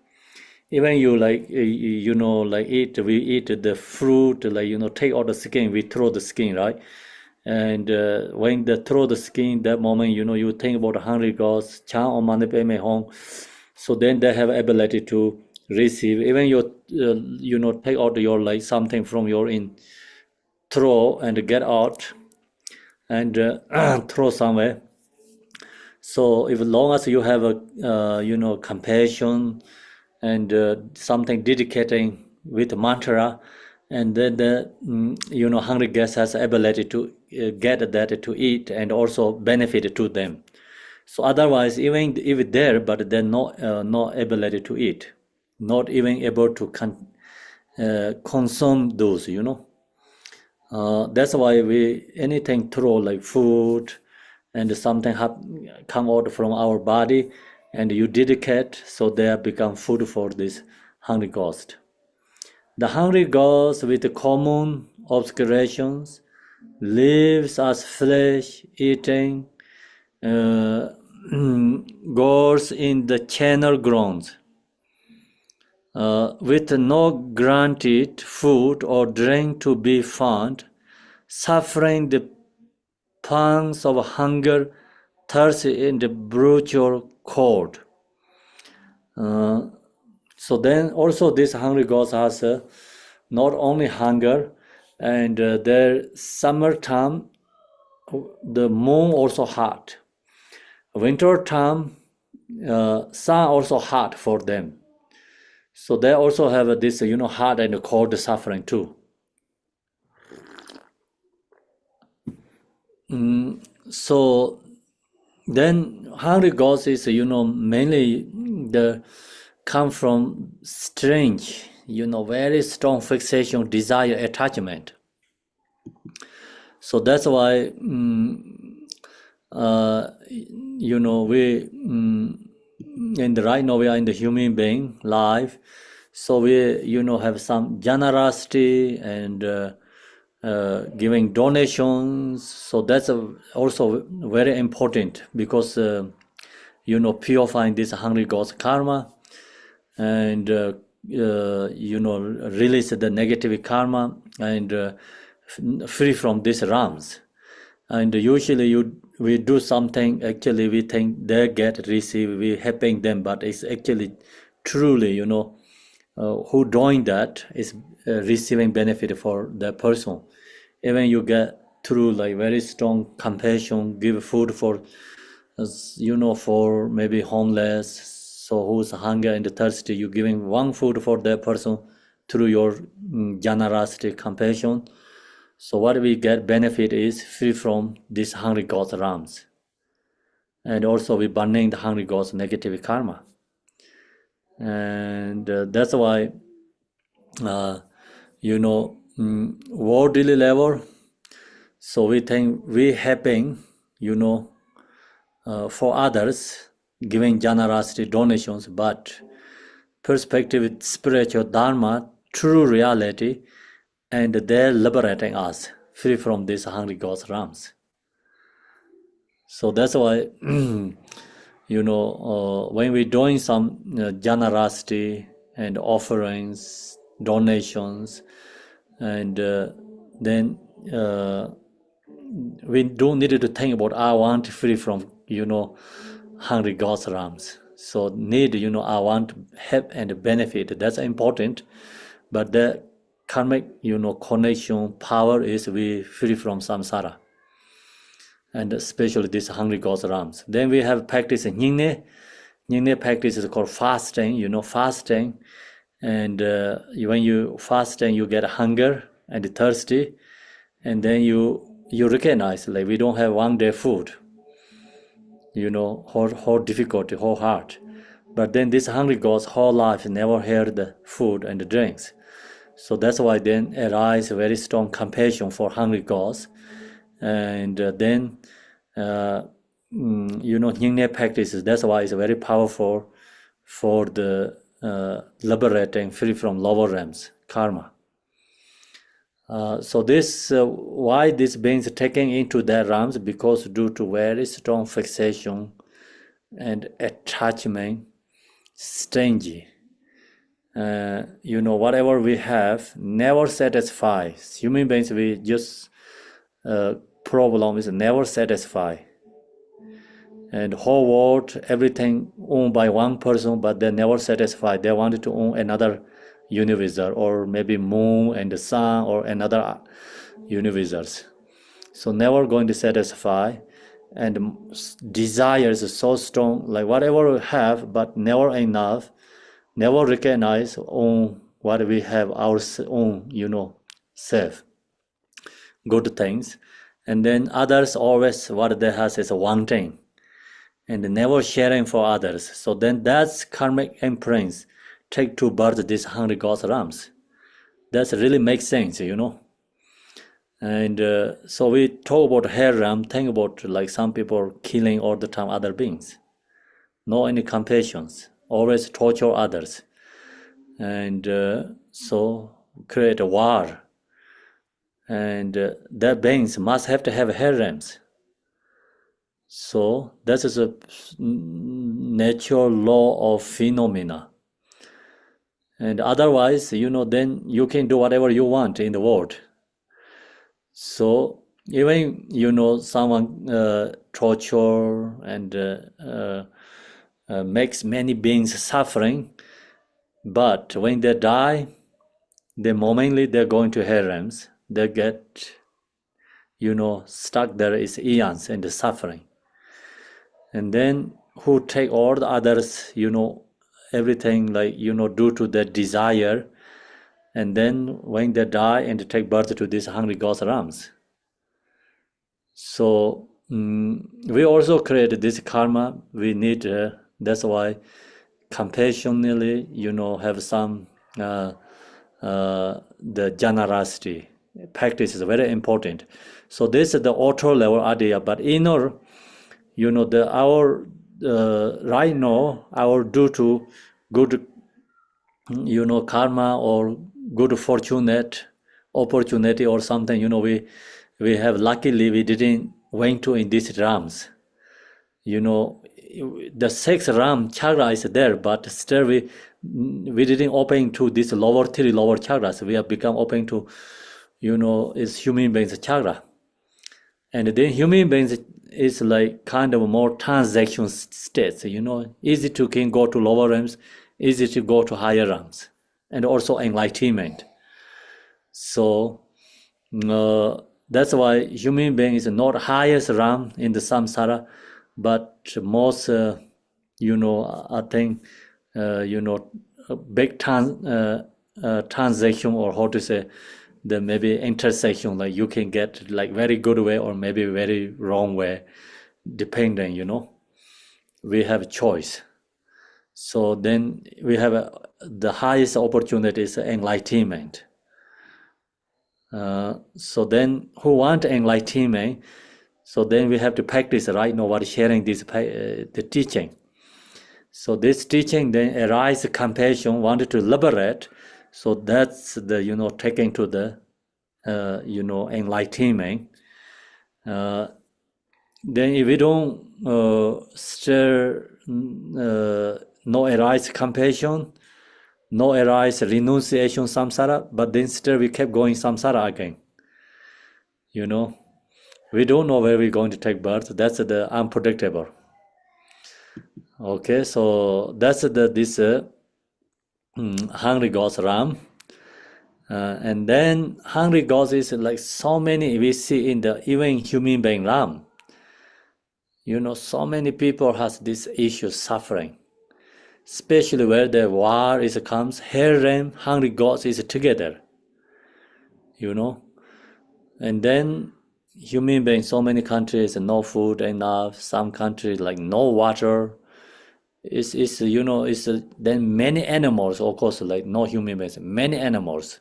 Even you like like we eat the fruit, like take out the skin, we throw the skin, right? And when they throw the skin, that moment you think about the hungry ghost, chant on mane pe me hong, so then they have ability to receive. Even you take out your like something from your in, throw and get out and throw somewhere. So if long as you have a compassion and something dedicating with mantra, and then the hungry guest has ability to get that to eat and also benefit to them. So otherwise, even if there, but they're not ability to eat, not even able to consume those, That's why we anything throw like food and something come out from our body, and you dedicate, so they have become food for this hungry ghost. The hungry ghost with the common obscurations lives as flesh eating goes in the channel grounds, with no granted food or drink to be found, suffering the pangs of hunger, thirst in the brutal cold. So then also this hungry ghost has not only hunger, and their summertime, the moon also hot. Winter time, sun also hot for them. So they also have this, hot and cold suffering too. So then hungry ghosts is, mainly the come from strange, very strong fixation, desire, attachment. So that's why, we, and right now we are in the human being life. So we, have some generosity and giving donations. So that's also very important, because, purifying this hungry ghost karma, and release the negative karma, and free from these realms. And usually we do something, actually we think they get receive, we helping them, but it's actually truly, who doing that is receiving benefit for that person. Even you get through like very strong compassion, give food for for maybe homeless, so who's hunger and thirsty, you giving one food for that person through your generosity, compassion. So what we get benefit is free from this hungry ghost realms, and also we burning the hungry ghost negative karma. And that's why worldly level, so we think we helping for others, giving generosity, donations, but perspective with spiritual dharma, true reality, and they're liberating us free from these hungry ghost realms. So that's why when we're doing some generosity and offerings, donations, and then we don't need to think about I want free from hungry ghost realms. So need I want help and benefit. That's important, but the karmic, connection power is we free from samsara. And especially this hungry ghost rams. Then we have practice Nyingme. Nyingme practice is called fasting, fasting. And when you fast and you get hunger and thirsty, and then you recognize like we don't have 1 day food, how difficult, how hard. But then this hungry ghost whole life never had the food and the drinks. So that's why then arise very strong compassion for hungry ghosts. And then, Nyingme practices, that's why it's very powerful for the liberating free from lower realms, karma. So this, why this beings taken into their realms? Because due to very strong fixation and attachment, stingy. Whatever we have never satisfies. Human beings, we just problem is never satisfy. And whole world, everything owned by one person, but they never satisfy. They wanted to own another universe, or maybe moon and the sun, or another universe. So never going to satisfy. And desires is so strong, like whatever we have, but never enough, never recognize on what we have our own, self, good things. And then others always what they have is wanting, and never sharing for others. So then that's karmic imprints take to birth these hungry ghost rams. That really makes sense, And so we talk about hair ram, think about like some people killing all the time other beings. No any compassion, always torture others. And so create a war. And that beings must have to have hair rams. So that is a natural law of phenomena. And otherwise, then you can do whatever you want in the world. So even, someone torture and makes many beings suffering, but when they die, the momently they're going to harems, they get, stuck there is eons and the suffering. And then who take all the others, everything like, due to their desire. And then when they die and take birth to these hungry ghost rams. So we also create this karma. We need, that's why compassionately, have some, the generosity. Practice is very important. So this is the outer level idea, but inner, our right now, our due to good, karma or good fortunate opportunity or something, we have luckily we didn't went to in these realms. The 6th realm chakra is there, but still we didn't open to this lower 3 lower chakras. We have become open to, is human beings chakra. And then human beings is like kind of more transaction states, easy to can go to lower realms, easy to go to higher realms, and also enlightenment. So that's why human being is not highest realm in the samsara, but most, I think, big transaction, or how to say, the maybe intersection, like you can get like very good way or maybe very wrong way, depending, we have choice. So then we have the highest opportunity is enlightenment. So then who want enlightenment, so then we have to practice right now what sharing this the teaching. So this teaching then arise compassion, wanted to liberate. So that's the taking to the enlightenment. Then if we don't stir no arise compassion, no arise renunciation samsara, but then still we kept going samsara again. We don't know where we're going to take birth. That's the unpredictable. Okay, so that's this hungry ghost ram. And then hungry ghosts is like so many we see in the even human being realm. So many people has this issue suffering, especially where the war is comes. Hell realm, hungry ghosts is together. And then human beings, so many countries, no food enough. Some countries like no water. It's then many animals, of course, like no human beings, many animals.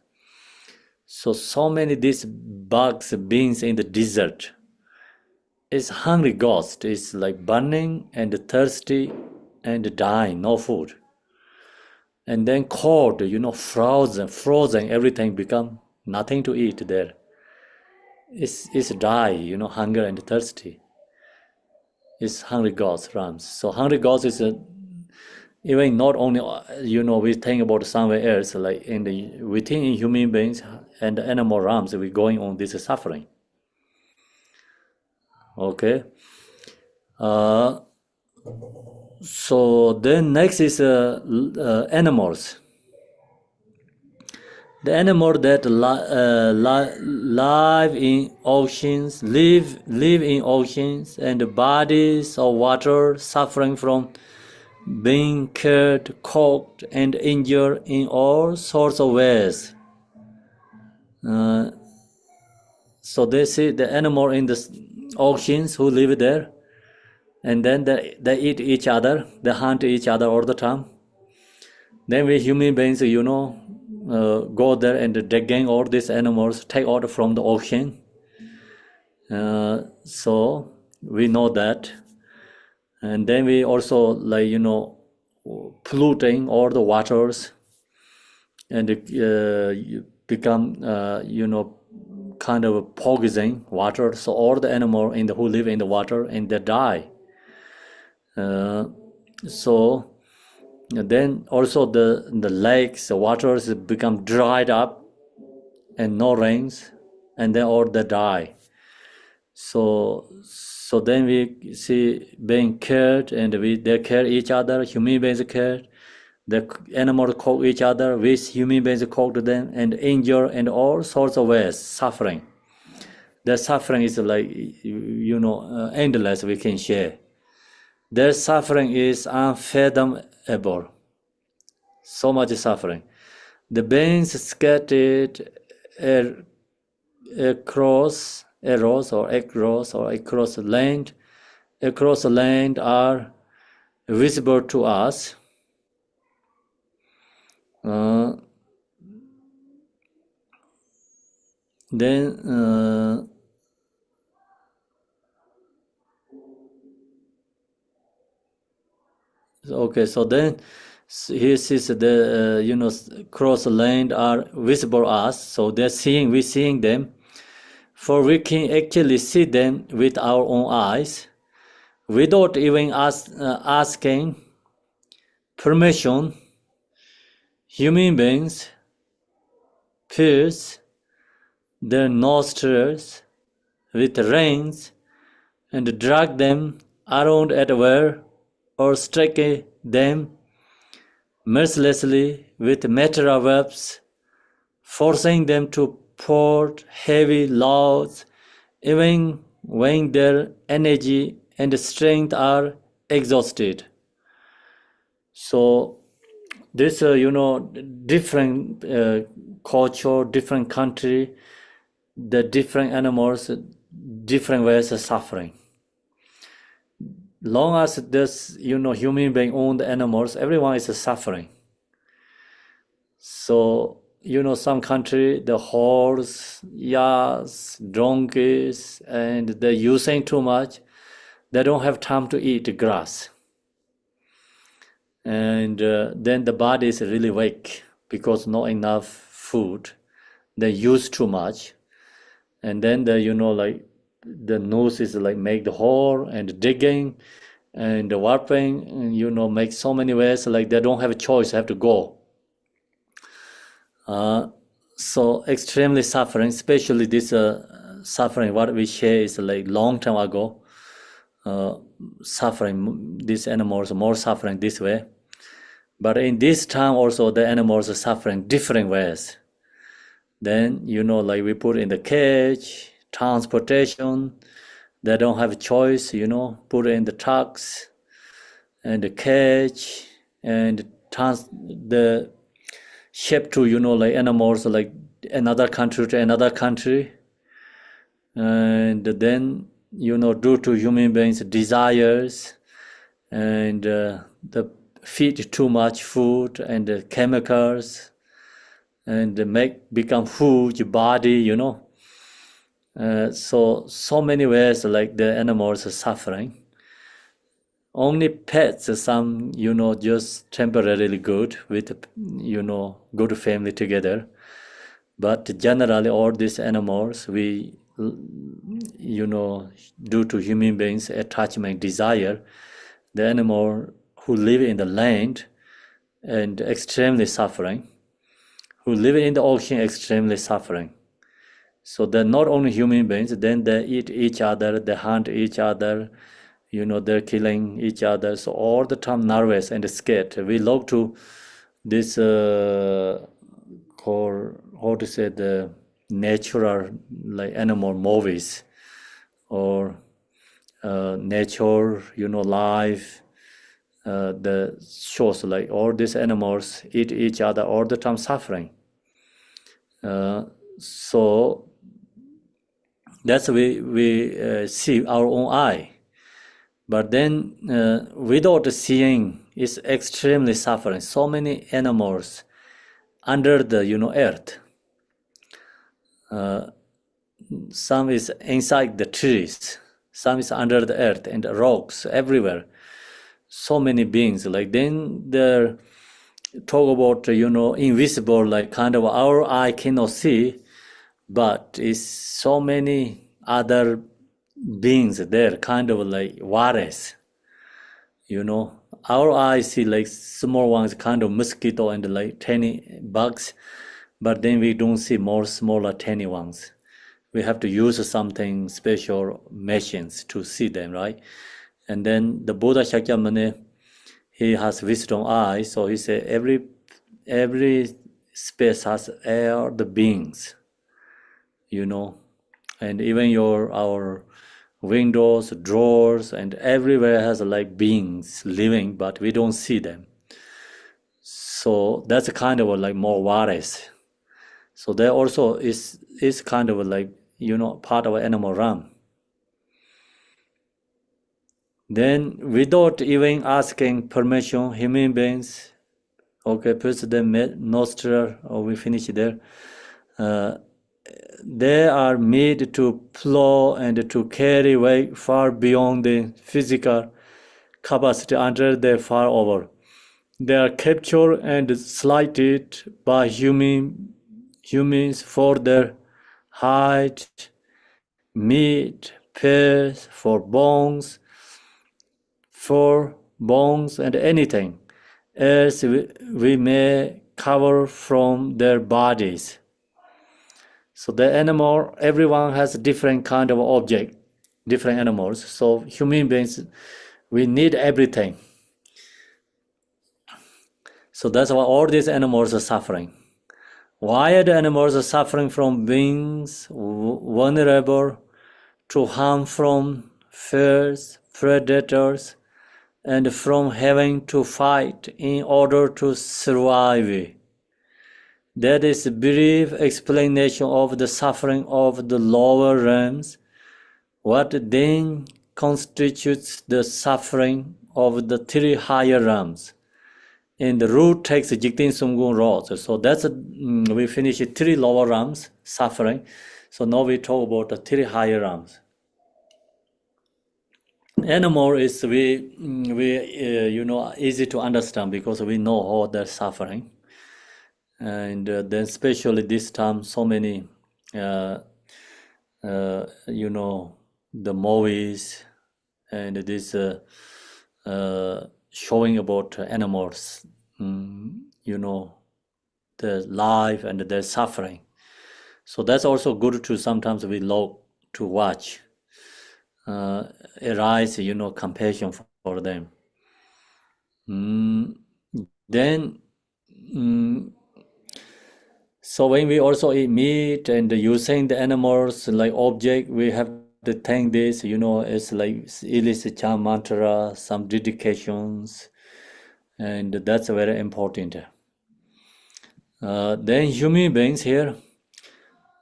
So many these bugs, beings in the desert. It's hungry ghost. It's like burning and thirsty and dying, no food. And then cold, frozen, everything become nothing to eat there. It's die, hunger and thirsty. It's hungry ghost runs. So hungry ghost is even not only we think about somewhere else, like within human beings and animal realms, we're going on this suffering. Okay. So then next is animals. The animals that live in oceans, live in oceans and bodies of water, suffering from being killed, cooked, and injured in all sorts of ways. So they see the animal in the oceans who live there, and then they eat each other, they hunt each other all the time. Then we human beings, go there and digging all these animals, take out from the ocean. So we know that. And then we also polluting all the waters, and become kind of poisoning water. So all the animals who live in the water and they die. So then also the lakes, the waters become dried up and no rains, and then all they die. So then we see being cared, and they care each other, human beings care. The animals cook each other, we human beings cook them and injure and all sorts of ways, suffering. The suffering is like, endless we can share. Their suffering is unfathomable. So much suffering. The beings scattered across the land are visible to us. Then okay, so then he sees the cross land are visible us, so we're seeing them, for we can actually see them with our own eyes without even asking permission. Human beings pierce their nostrils with reins and drag them around at will, or strike them mercilessly with metal webs, forcing them to pour heavy loads, even when their energy and strength are exhausted. So this, different culture, different country, the different animals, different ways of suffering. Long as this, human being own the animals, everyone is suffering. So, some country, the horse, yes, donkeys, and they're using too much. They don't have time to eat grass. And then the body is really weak because not enough food. They use too much. And then the nose is like make the hole and digging and the warping, and, make so many ways, like they don't have a choice, have to go. So extremely suffering, especially this suffering, what we share is like long time ago, suffering, these animals are more suffering this way. But in this time also, the animals are suffering different ways. Then, like we put in the cage, transportation, they don't have a choice, put in the trucks and the cage and the ship to, like animals, like another country to another country. And then, due to human beings' desires and the feed too much food and the chemicals and become huge body, so many ways like the animals are suffering. Only pets, some, just temporarily good with, good family together. But generally, all these animals, we, due to human beings' attachment, desire, the animal who live in the land and extremely suffering, who live in the ocean extremely suffering. So they're not only human beings, then they eat each other, they hunt each other, they're killing each other. So all the time nervous and scared. We love to this how to say, the natural like animal movies or nature, life. The shows like all these animals eat each other all the time suffering. So that's we see our own eye. But then without seeing, it's extremely suffering. So many animals under the earth. Some is inside the trees, some is under the earth and the rocks everywhere. So many beings. Like then they talk about invisible, like kind of our eye cannot see, but it's so many other beings there, kind of like waters. Our eyes see like small ones, kind of mosquito and like tiny bugs, but then we don't see more smaller tiny ones. We have to use something special machines to see them, right? And then the Buddha Shakyamuni, he has wisdom eye, so he said every space has air, the beings, and even our windows, drawers, and everywhere has like beings living, but we don't see them. So that's a kind of like more wise. So there also is kind of like part of animal realm. Then without even asking permission, human beings, okay, push the nostril, or we finish there. They are made to plow and to carry weight far beyond the physical capacity until they fall over. They are captured and slighted by humans for their height, meat, pears, for bones and anything else we may cover from their bodies. So the animal, everyone has a different kind of object, different animals. So human beings, we need everything. So that's why all these animals are suffering. Why are the animals suffering? From being vulnerable to harm from fierce predators and from having to fight in order to survive. That is a brief explanation of the suffering of the lower realms. What then constitutes the suffering of the three higher realms? In the root text, Jiktin Sumgun wrote. So that's we finish three lower realms suffering. So now we talk about the three higher realms. Animal is easy to understand because we know how they're suffering, and then especially this time so many the movies and this showing about animals, their life and their suffering. So that's also good to sometimes we love to watch. Arise, compassion for them. Then So when we also eat meat and using the animals like object, we have to think this, it's like illicit chant mantra, some dedications, and that's very important. Then human beings here,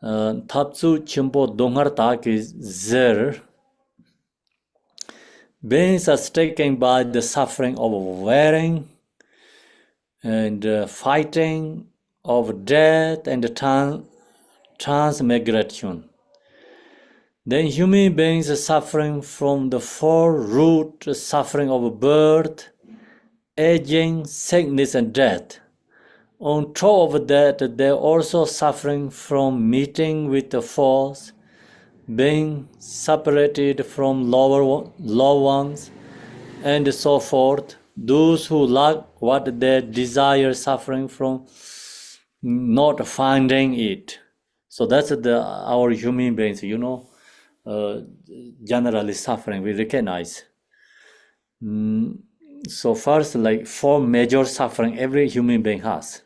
Tapsu Chimpo Dongar Tak is Zer. Beings are stricken by the suffering of wearing and fighting, of death and transmigration. Then human beings are suffering from the four root suffering of birth, aging, sickness, and death. On top of that, they're also suffering from meeting with the false, being separated from loved ones, and so forth. Those who lack what they desire, suffering from not finding it. So that's our human beings, generally suffering, we recognize. So first, like four major suffering every human being has.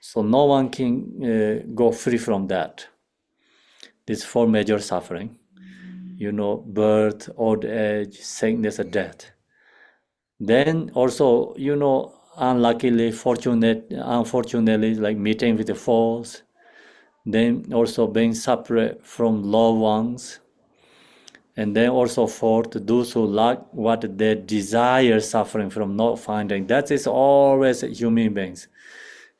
So no one can go free from that. These four major suffering, birth, old age, sickness, and death. Then also, unfortunately, like meeting with the false, then also being separate from loved ones, and then also fourth, those who lack what they desire, suffering from not finding. That is always human beings.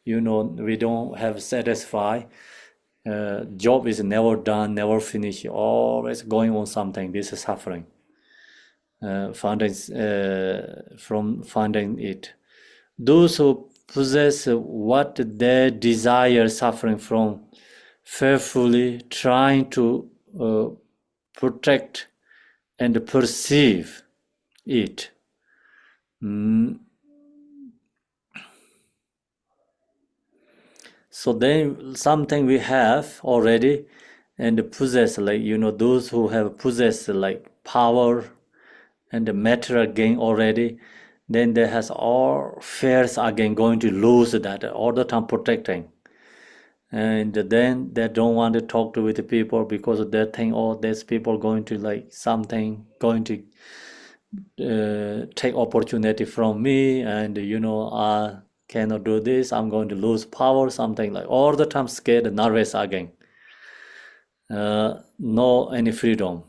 We don't have satisfied. Job is never done, never finished, always going on something. This is suffering. From finding it. Those who possess what they desire, suffering from, fearfully trying to protect and perceive it. So then something we have already and possess, like, those who have possessed like power and the material gain already, then there has all fears again going to lose that all the time protecting. And then they don't want to talk to with the people because they think, oh, there's people going to like something, going to take opportunity from me, and I cannot do this, I'm going to lose power, something like all the time scared, nervous again. No any freedom.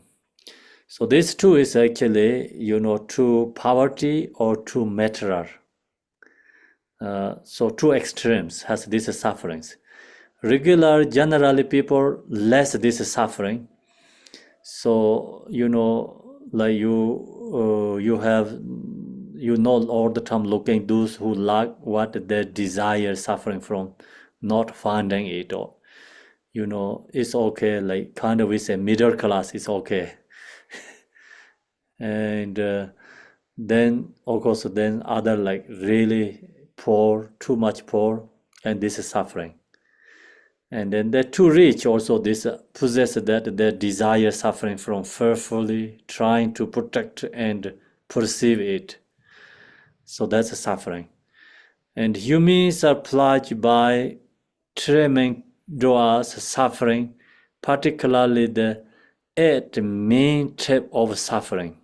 So this too is actually, true poverty or true material. So two extremes has these sufferings. Regular, generally people less this suffering. So, like you have, all the time looking those who lack what they desire, suffering from not finding it, or, it's okay, like kind of we say middle class is okay. And then of course then other like really poor, too much poor, and this is suffering. And then the too rich also this possess that their desire, suffering from fearfully trying to protect and perceive it. So that's a suffering. And humans are plagued by tremendous suffering, particularly the eight main type of suffering.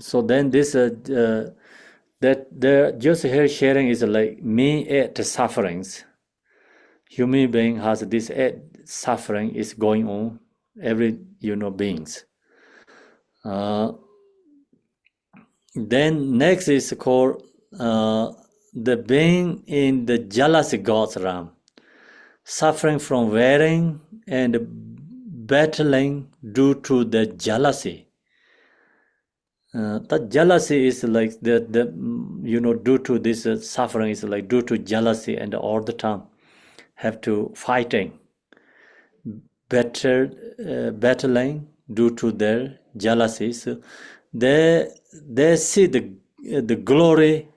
So then this that the just here sharing is like main eight sufferings. Human being has this eight suffering is going on every beings. Then next is called the being in the jealousy God's realm, suffering from wearing and battling due to the jealousy. That jealousy is like the due to this suffering is like due to jealousy, and all the time have to fighting, battling due to their jealousy. So they see the glory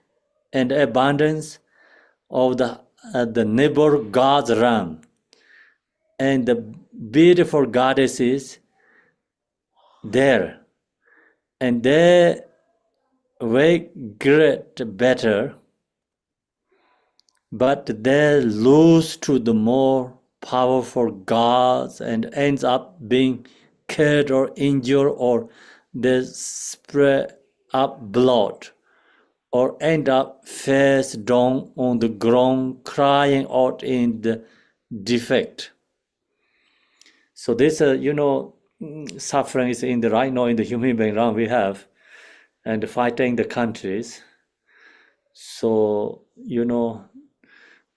and abundance of the neighbor God's realm, and the beautiful goddesses there, and they way great better, but they lose to the more powerful gods and ends up being killed or injured, or they spread up blood, or end up face down on the ground crying out in the defect. So this, suffering is in the right now in the human being around we have, and fighting the countries. So,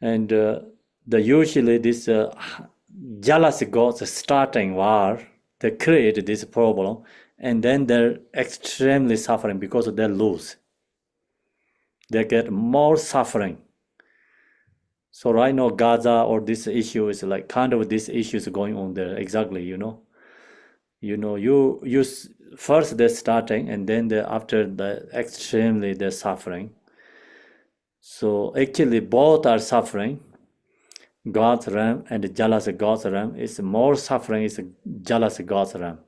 and the usually this jealousy gods starting war, they create this problem, and then they're extremely suffering because they lose. They get more suffering. So right now Gaza or this issue is like kind of this issue is going on there exactly, you first they're starting and then after the extremely they're suffering. So actually both are suffering. God's realm and the jealous God's realm is more suffering is jealous God's realm.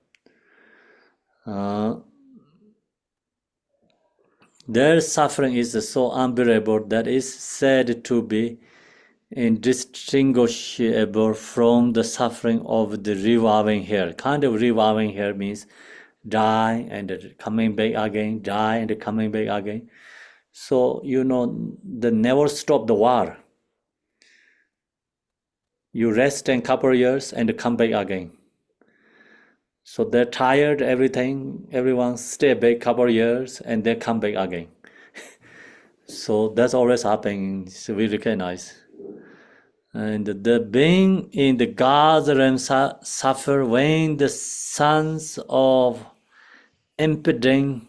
Their suffering is so unbearable that is said to be indistinguishable from the suffering of the reviving here. Kind of reviving here means die and coming back again, die and coming back again. So, they never stop the war. You rest in couple of years and come back again. So they're tired, everyone stay back couple of years and they come back again. So that's always happening, so we recognize. And the being in the God's realm suffer when the sons of impending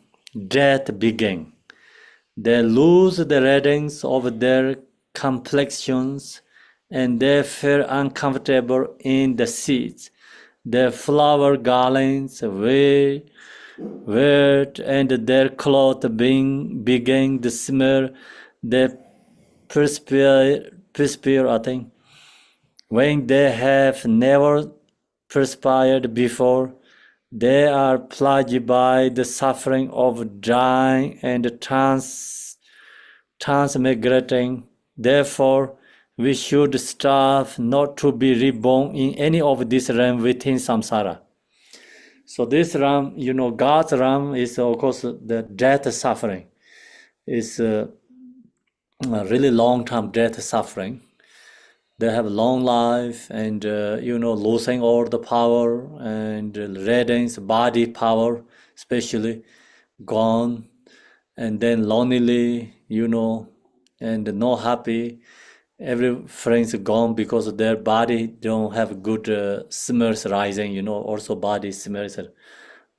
death begin. They lose the radiance of their complexions and they feel uncomfortable in the seats. Their flower garlands weird, and their clothes begin to smell. They perspire, I think, when they have never perspired before. They are plagued by the suffering of dying and transmigrating. Therefore, we should strive not to be reborn in any of this realm within samsara. So this realm, God's realm is of course the death suffering. It's a really long-term death suffering. They have long life and, losing all the power and radiance, body power especially, gone. And then lonely, and not happy. Every friend's gone because their body don't have good smells rising, also body smells are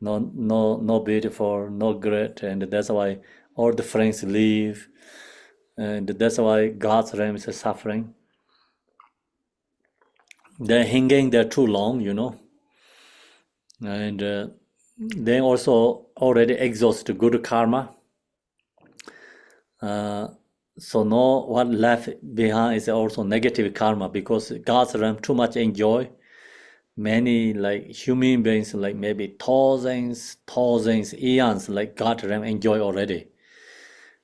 no beautiful, no great, and that's why all the friends leave, and that's why God's realm is suffering. They're hanging there too long, and they also already exhaust good karma. So no what left behind is also negative karma because God's realm too much enjoy. Many like human beings like maybe thousands, eons like God's realm enjoy already.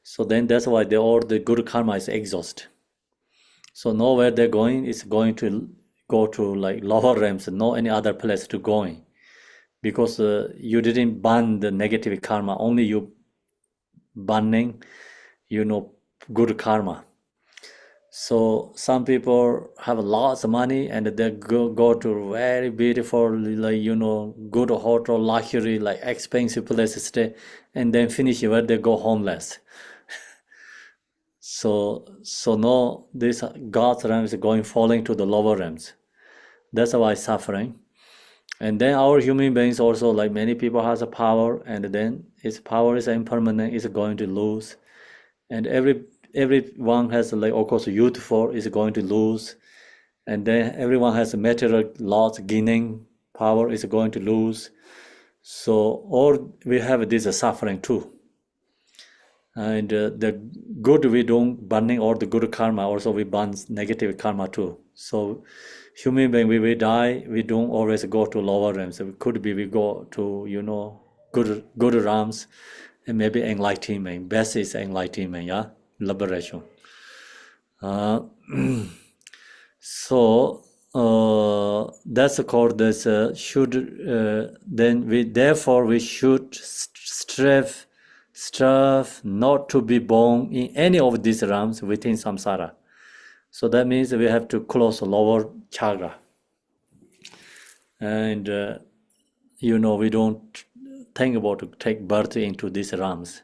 So then that's why all the good karma is exhaust. So nowhere they're going is going to go to like lower realms, no any other place to going. Because you didn't burn the negative karma, only you burning, good karma. So some people have lots of money and they go to very beautiful, like, good hotel, luxury, like expensive places stay, and then finish where they go homeless. So no, this God's realm is going falling to the lower realms. That's why suffering. And then our human beings also, like many people has a power, and then its power is impermanent, is going to lose. And everyone has like of course youthful is going to lose, and then everyone has a material loss, gaining power is going to lose. So all we have this suffering too. And the good we don't burning all the good karma, also we burn negative karma too. So human being, we die, we don't always go to lower realms. It could be we go to good realms, and maybe enlightenment. Best is enlightenment, yeah, liberation. Uh, so that's called this should. Then we therefore we should strive not to be born in any of these realms within samsara. So that means we have to close lower chakra, and we don't think about to take birth into these realms.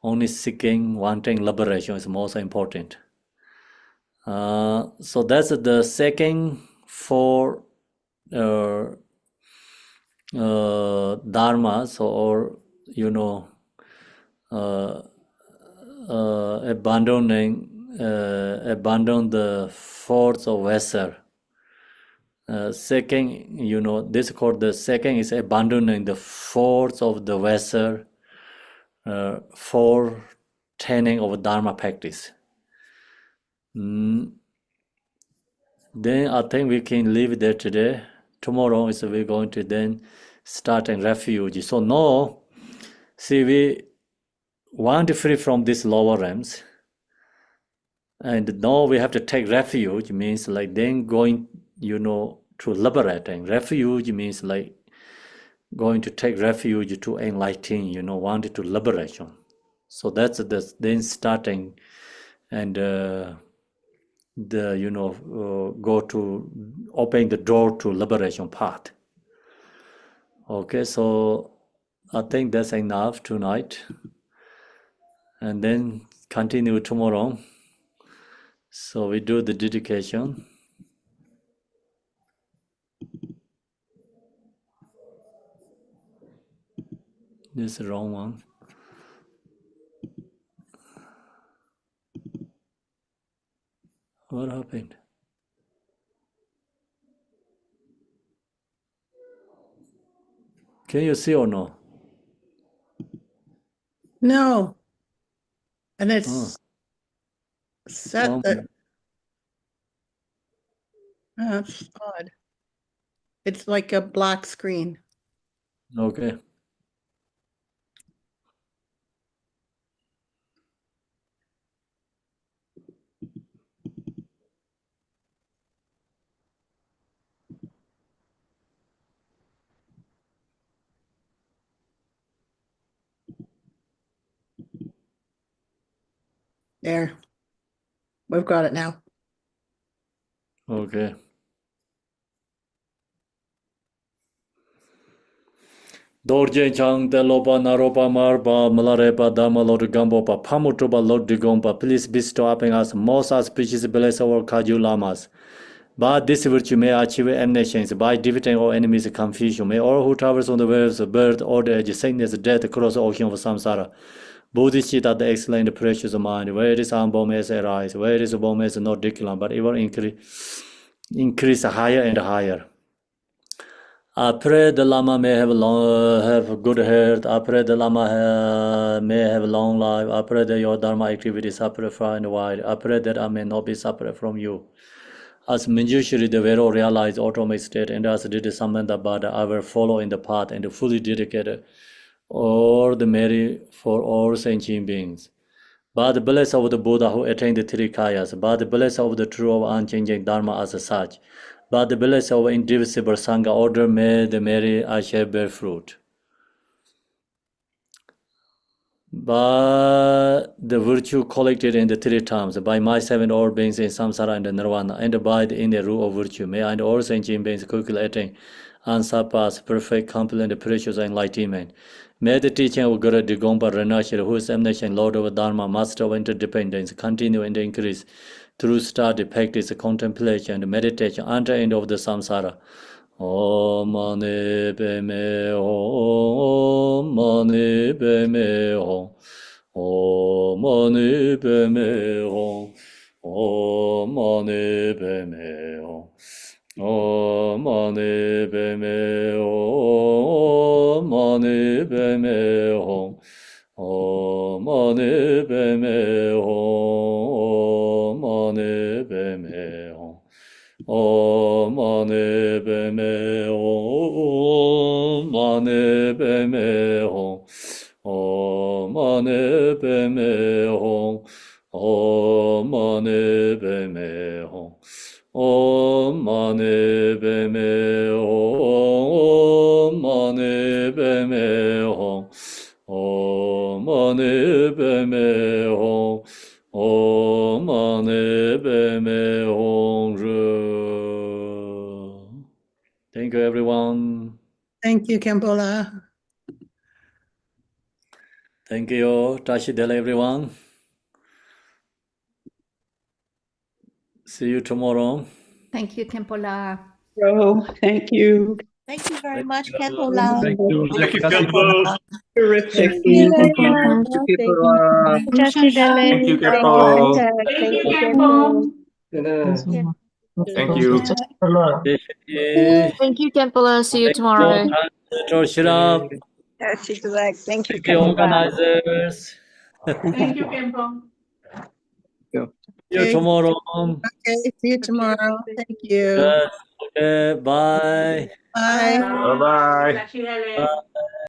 Only seeking, wanting liberation is most important. So that's the second four dharmas, or uh, abandon the force of vessel. Second, this is called the second is abandoning the force of the vessel for training of dharma practice. Then I think we can leave there today. Tomorrow is we're going to then start in refuge. So now, see, we want to free from these lower realms, and now we have to take refuge. Means like then going, to liberating. Refuge means like going to take refuge to enlighten. Wanted to liberation. So that's the then starting, and go to open the door to liberation path. Okay, so I think that's enough tonight, and then continue tomorrow. So we do the dedication. This is the wrong one. What happened? Can you see or no? No. And it's set that. That's odd. It's like a black screen. Okay. There. We've got it now. Okay. Dorje chang de lopa naropa marpa malarepa dharma lord gambopa pamutuba lord digompa. Please bestow upon us most auspicious bless our Kaju lamas. By this virtue may achieve emanations, by defeating all enemies confusion. May all who travels on the waves of birth, old age, sickness, death, across the ocean of samsara. Bodhicitta, the excellent precious mind, where is humble may arise, where is bomb may not decline, but ever increase higher and higher. I pray the Lama may have good health. I pray the Lama may have long life. I pray that your Dharma activities are far and wide. I pray that I may not be separate from you. As Manjushri the Vero realized automatic state, and as did Samandabhada, I will follow in the path and fully dedicated all the merit for all sentient beings. By the blessing of the Buddha who attained the three kayas, by the blessing of the true of unchanging Dharma as such, by the blessing of indivisible Sangha order, may the merit I shall bear fruit. By the virtue collected in the three times, by my seven all beings in samsara and nirvana, and by the inner rule of virtue, may I and all sentient beings quickly attain unsurpassed, perfect, complete, and precious enlightenment. May the teaching of Guru Digompa Renashira, who is emanation, Lord of Dharma, Master of interdependence, continue and increase through study, practice, contemplation, and meditation until the end of the samsara. Om mani padme Om mani padme Om mani padme Om mani padme Om mani padme Om mani padme Om mani padme Om mani padme Om mani padme Om mani padme Om mane padme hum. Om mane padme hum. Om mane padme hum. Om mane padme hum. Om mane padme hum. Om mane padme hum. Thank you, everyone. Thank you, Khenpo. Thank you. Tashi Del, everyone. See you tomorrow. Thank you, Khenpo. Oh, thank you. Thank you very Thank much, you. Khenpo. Thank you. Thank Thank you, Khenpo. Kempo. Terrific. Thank you. Thank you. Thank you, Kempo. Thank you, Thank Kempo. you, Khenpo. Thank you. Thank you, Kempola. See you tomorrow. Shirap. Thank you, Thank you, organizers. Thank you, Khenpo. See you tomorrow. Okay, see you tomorrow. Thank you. Yes. Okay. Bye. Bye. Bye-bye. Bye.